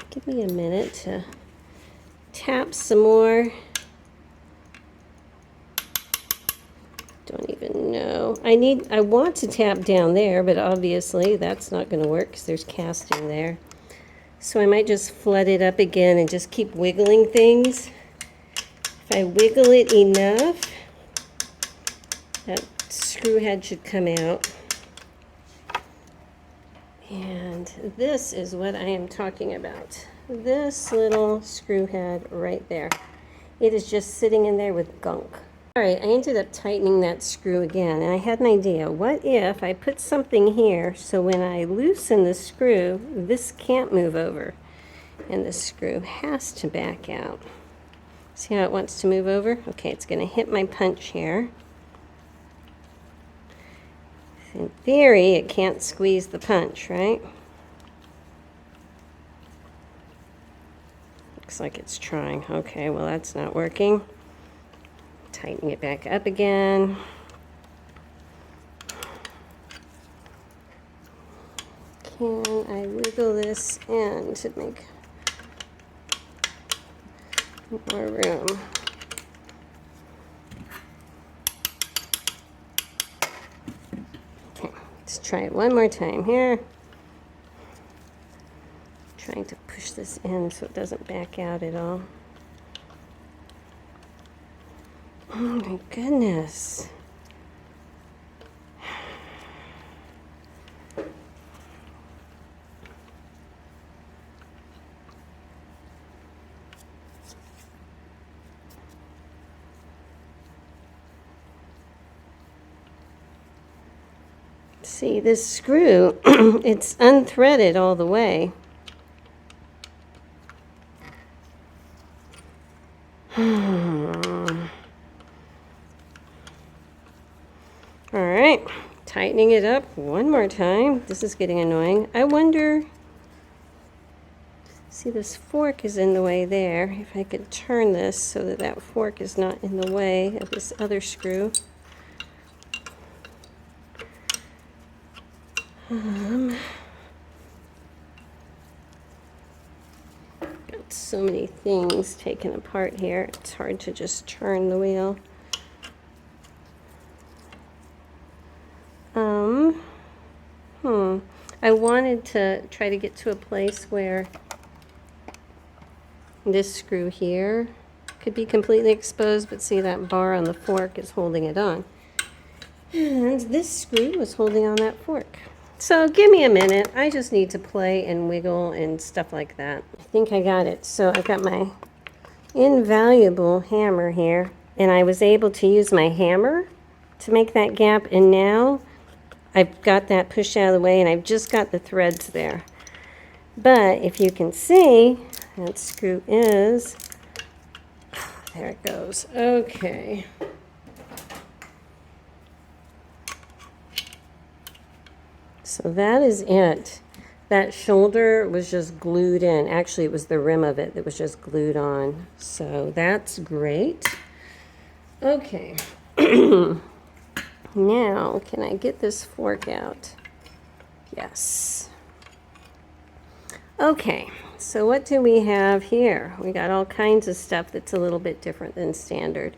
give me a minute to tap some more. Don't even know. I want to tap down there, but obviously that's not going to work because there's casting there. So I might just flood it up again and just keep wiggling things. If I wiggle it enough, that screw head should come out. And this is what I am talking about. This little screw head right there. It is just sitting in there with gunk. All right, I ended up tightening that screw again, and I had an idea. What if I put something here so when I loosen the screw, this can't move over, and the screw has to back out. See how it wants to move over? Okay, it's going to hit my punch here. In theory, it can't squeeze the punch, right? Looks like it's trying. Okay, well, that's not working. Tightening it back up again. Can I wiggle this in to make more room? Okay, let's try it one more time here. Trying to push this in so it doesn't back out at all. Oh my goodness. See, this screw, it's unthreaded all the way. All right, tightening it up one more time. This is getting annoying. I wonder, see, this fork is in the way there. If I could turn this so that that fork is not in the way of this other screw. Got so many things taken apart here. It's hard to just turn the wheel. I wanted to try to get to a place where this screw here could be completely exposed, but see, that bar on the fork is holding it on. And this screw was holding on that fork. So give me a minute. I just need to play and wiggle and stuff like that. I think I got it. So I've got my invaluable hammer here, and I was able to use my hammer to make that gap, and now I've got that pushed out of the way, and I've just got the threads there. But if you can see, that screw is, there it goes. Okay. So that is it. That shoulder was just glued in. Actually, it was the rim of it that was just glued on. So that's great. Okay. Now, can I get this fork out? Yes. Okay, so what do we have here? We got all kinds of stuff that's a little bit different than standard.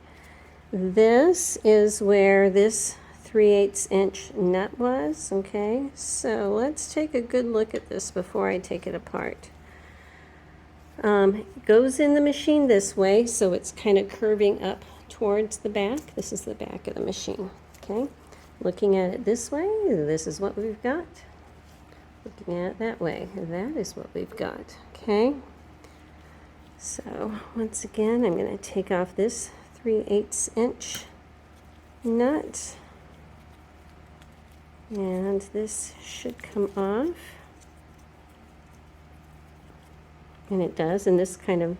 This is where this 3/8 inch nut was, okay? So let's take a good look at this before I take it apart. It goes in the machine this way, so it's kind of curving up towards the back. This is the back of the machine, okay? Looking at it this way, this is what we've got. Looking at it that way, that is what we've got, okay? So once again, I'm going to take off this 3/8 inch nut. And this should come off. And it does, and this kind of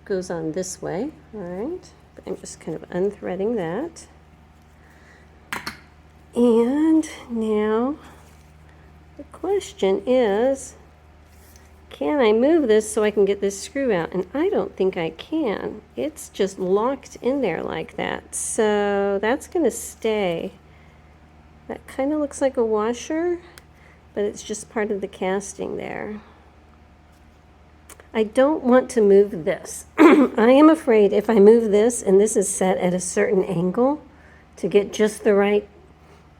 goes on this way, all right? But I'm just kind of unthreading that. And now the question is, can I move this so I can get this screw out? And I don't think I can. It's just locked in there like that. So that's going to stay. That kind of looks like a washer, but it's just part of the casting there. I don't want to move this. I am afraid if I move this and this is set at a certain angle to get just the right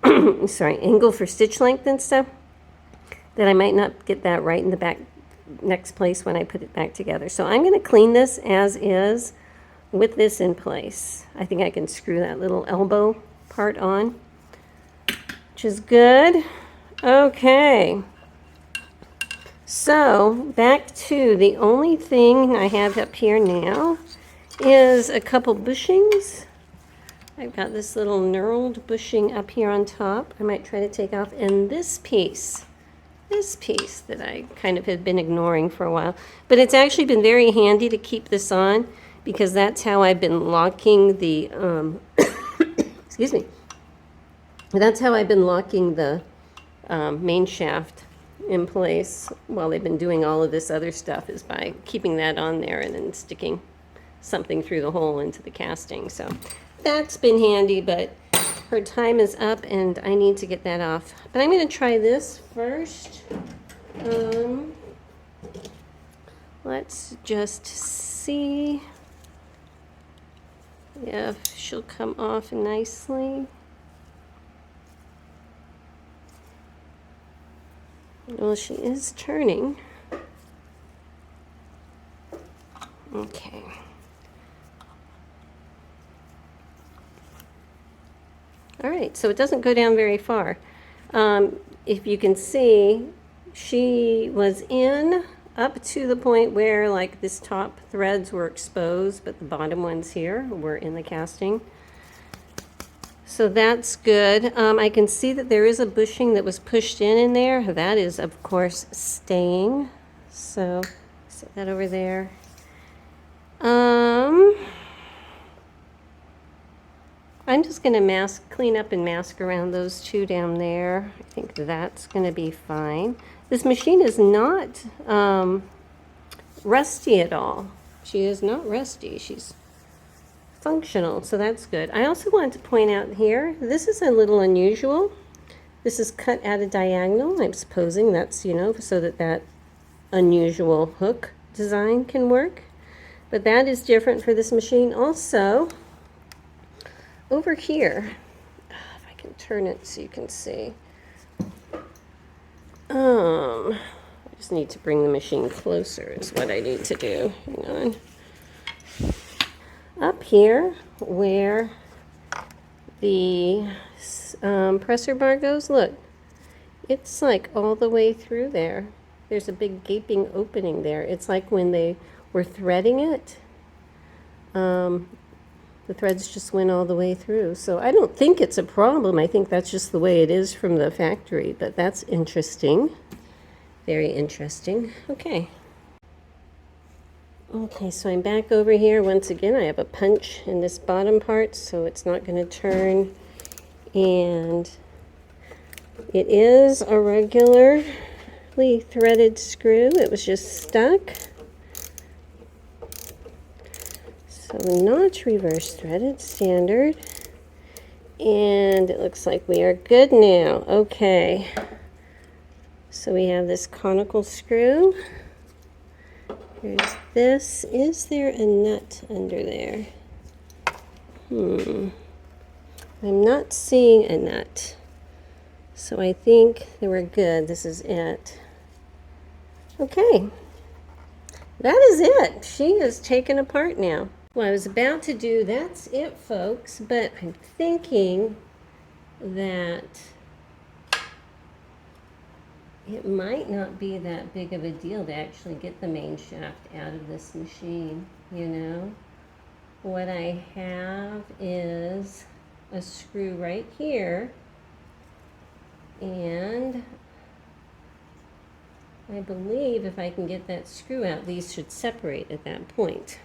angle for stitch length and stuff, that I might not get that right in the back next place when I put it back together. So I'm going to clean this as is with this in place. I think I can screw that little elbow part on, which is good. Okay. So back to the only thing I have up here now is a couple bushings. I've got this little knurled bushing up here on top. I might try to take off, and this piece that I kind of had been ignoring for a while. But it's actually been very handy to keep this on, because that's how I've been locking the, excuse me, That's how I've been locking the main shaft in place while they've been doing all of this other stuff, is by keeping that on there and then sticking something through the hole into the casting. So that's been handy, but her time is up and I need to get that off. But I'm going to try this first. Let's just see if she'll come off nicely. Well, she is turning. Okay. All right, so it doesn't go down very far. If you can see, she was in up to the point where like this top threads were exposed, but the bottom ones here were in the casting. So that's good. I can see that there is a bushing that was pushed in there. That is, of course, staying. So set that over there. I'm just going to clean up and mask around those two down there. I think that's going to be fine. This machine is not rusty at all. She is not rusty. She's functional, so that's good. I also wanted to point out here, this is a little unusual. This is cut at a diagonal. I'm supposing that's, you know, so that that unusual hook design can work. But that is different for this machine. Also, over here, if I can turn it so you can see. I just need to bring the machine closer is what I need to do. Hang on. Up here, where the presser bar goes, look, it's like all the way through there. There's a big gaping opening there. It's like when they were threading it, the threads just went all the way through. So I don't think it's a problem. I think that's just the way it is from the factory, but that's interesting. Very interesting. Okay. Okay, so I'm back over here. Once again, I have a punch in this bottom part, so it's not going to turn. And it is a regularly threaded screw. It was just stuck. So not reverse threaded, standard. And it looks like we are good now. Okay. So we have this conical screw. Here's this. Is there a nut under there? I'm not seeing a nut. So I think that we're good. This is it. Okay. That is it. She is taken apart now. Well, I was about to do that's it, folks, but I'm thinking that it might not be that big of a deal to actually get the main shaft out of this machine, you know. What I have is a screw right here, and I believe if I can get that screw out, these should separate at that point.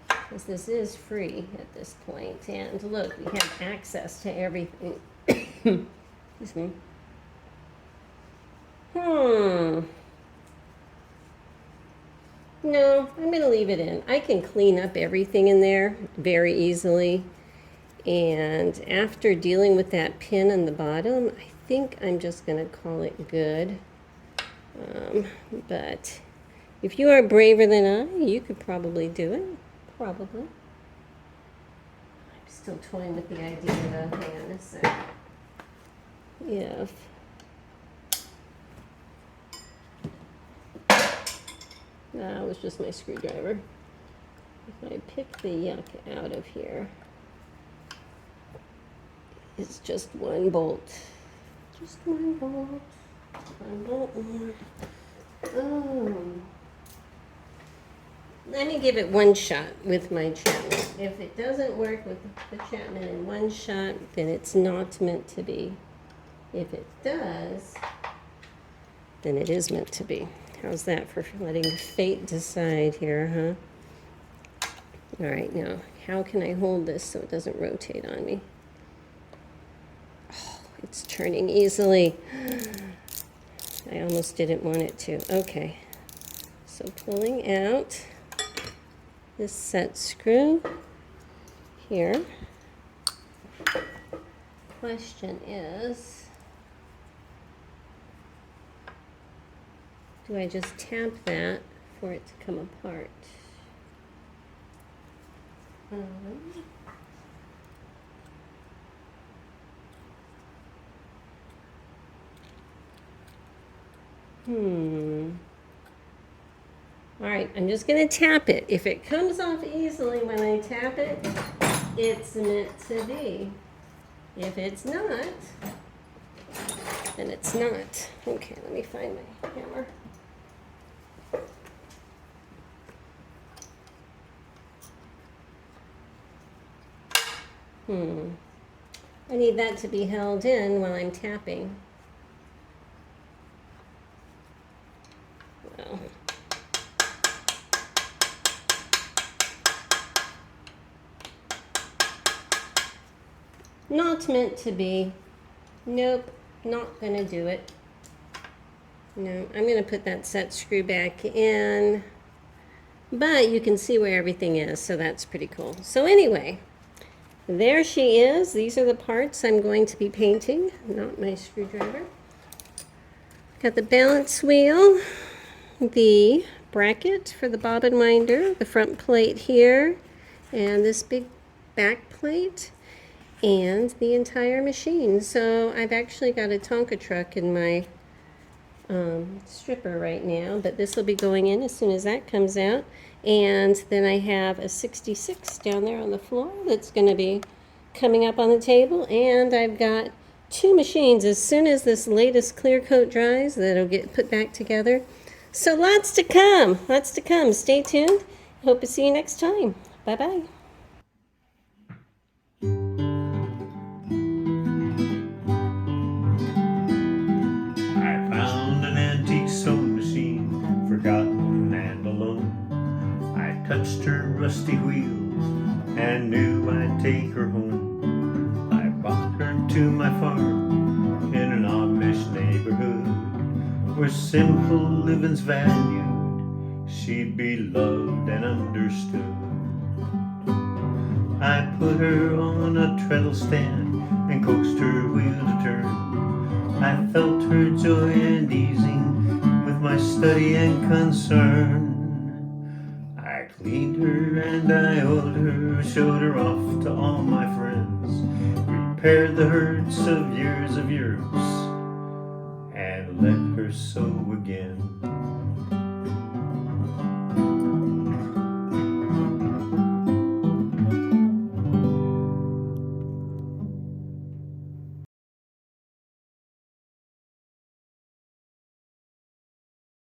Because this is free at this point, and look, we have access to everything. Excuse me. No, I'm going to leave it in. I can clean up everything in there very easily. And after dealing with that pin on the bottom, I think I'm just going to call it good. But if you are braver than I, you could probably do it. Probably. I'm still toying with the idea of, hang on a sec. If that was just my screwdriver. If I pick the yuck out of here, it's just one bolt. Just one bolt. One bolt more. Oh. Let me give it one shot with my Chapman. If it doesn't work with the Chapman in one shot, then it's not meant to be. If it does, then it is meant to be. How's that for letting fate decide here, huh? All right, now how can I hold this so it doesn't rotate on me? Oh, it's turning easily. I almost didn't want it to. Okay, so pulling out this set screw here. Question is, do I just tap that for it to come apart? All right, I'm just going to tap it. If it comes off easily when I tap it, it's meant to be. If it's not, then it's not. Okay, let me find my hammer. I need that to be held in while I'm tapping. Well. Not meant to be. Nope, not gonna do it. No, I'm gonna put that set screw back in. But you can see where everything is, so that's pretty cool. So anyway, there she is. These are the parts I'm going to be painting, not my screwdriver. Got the balance wheel, the bracket for the bobbin winder, the front plate here, and this big back plate, and the entire machine. So I've actually got a Tonka truck in my stripper right now, but this will be going in as soon as that comes out. And then I have a 66 down there on the floor that's going to be coming up on the table. And I've got two machines as soon as this latest clear coat dries that'll get put back together. So lots to come, lots to come. Stay tuned. Hope to see you next time. Bye-bye. I found an antique sewing machine, forgotten and alone. I touched her rusty wheels and knew I'd take her home. I brought her to my farm in an Amish neighborhood where simple living's valued. She'd be loved and understood. I put her on a treadle stand and coaxed her wheel to turn. I felt her joy and easing with my study and concern. I cleaned her and I oiled her, showed her off to all my friends, repaired the hurts of years, and let her sew again.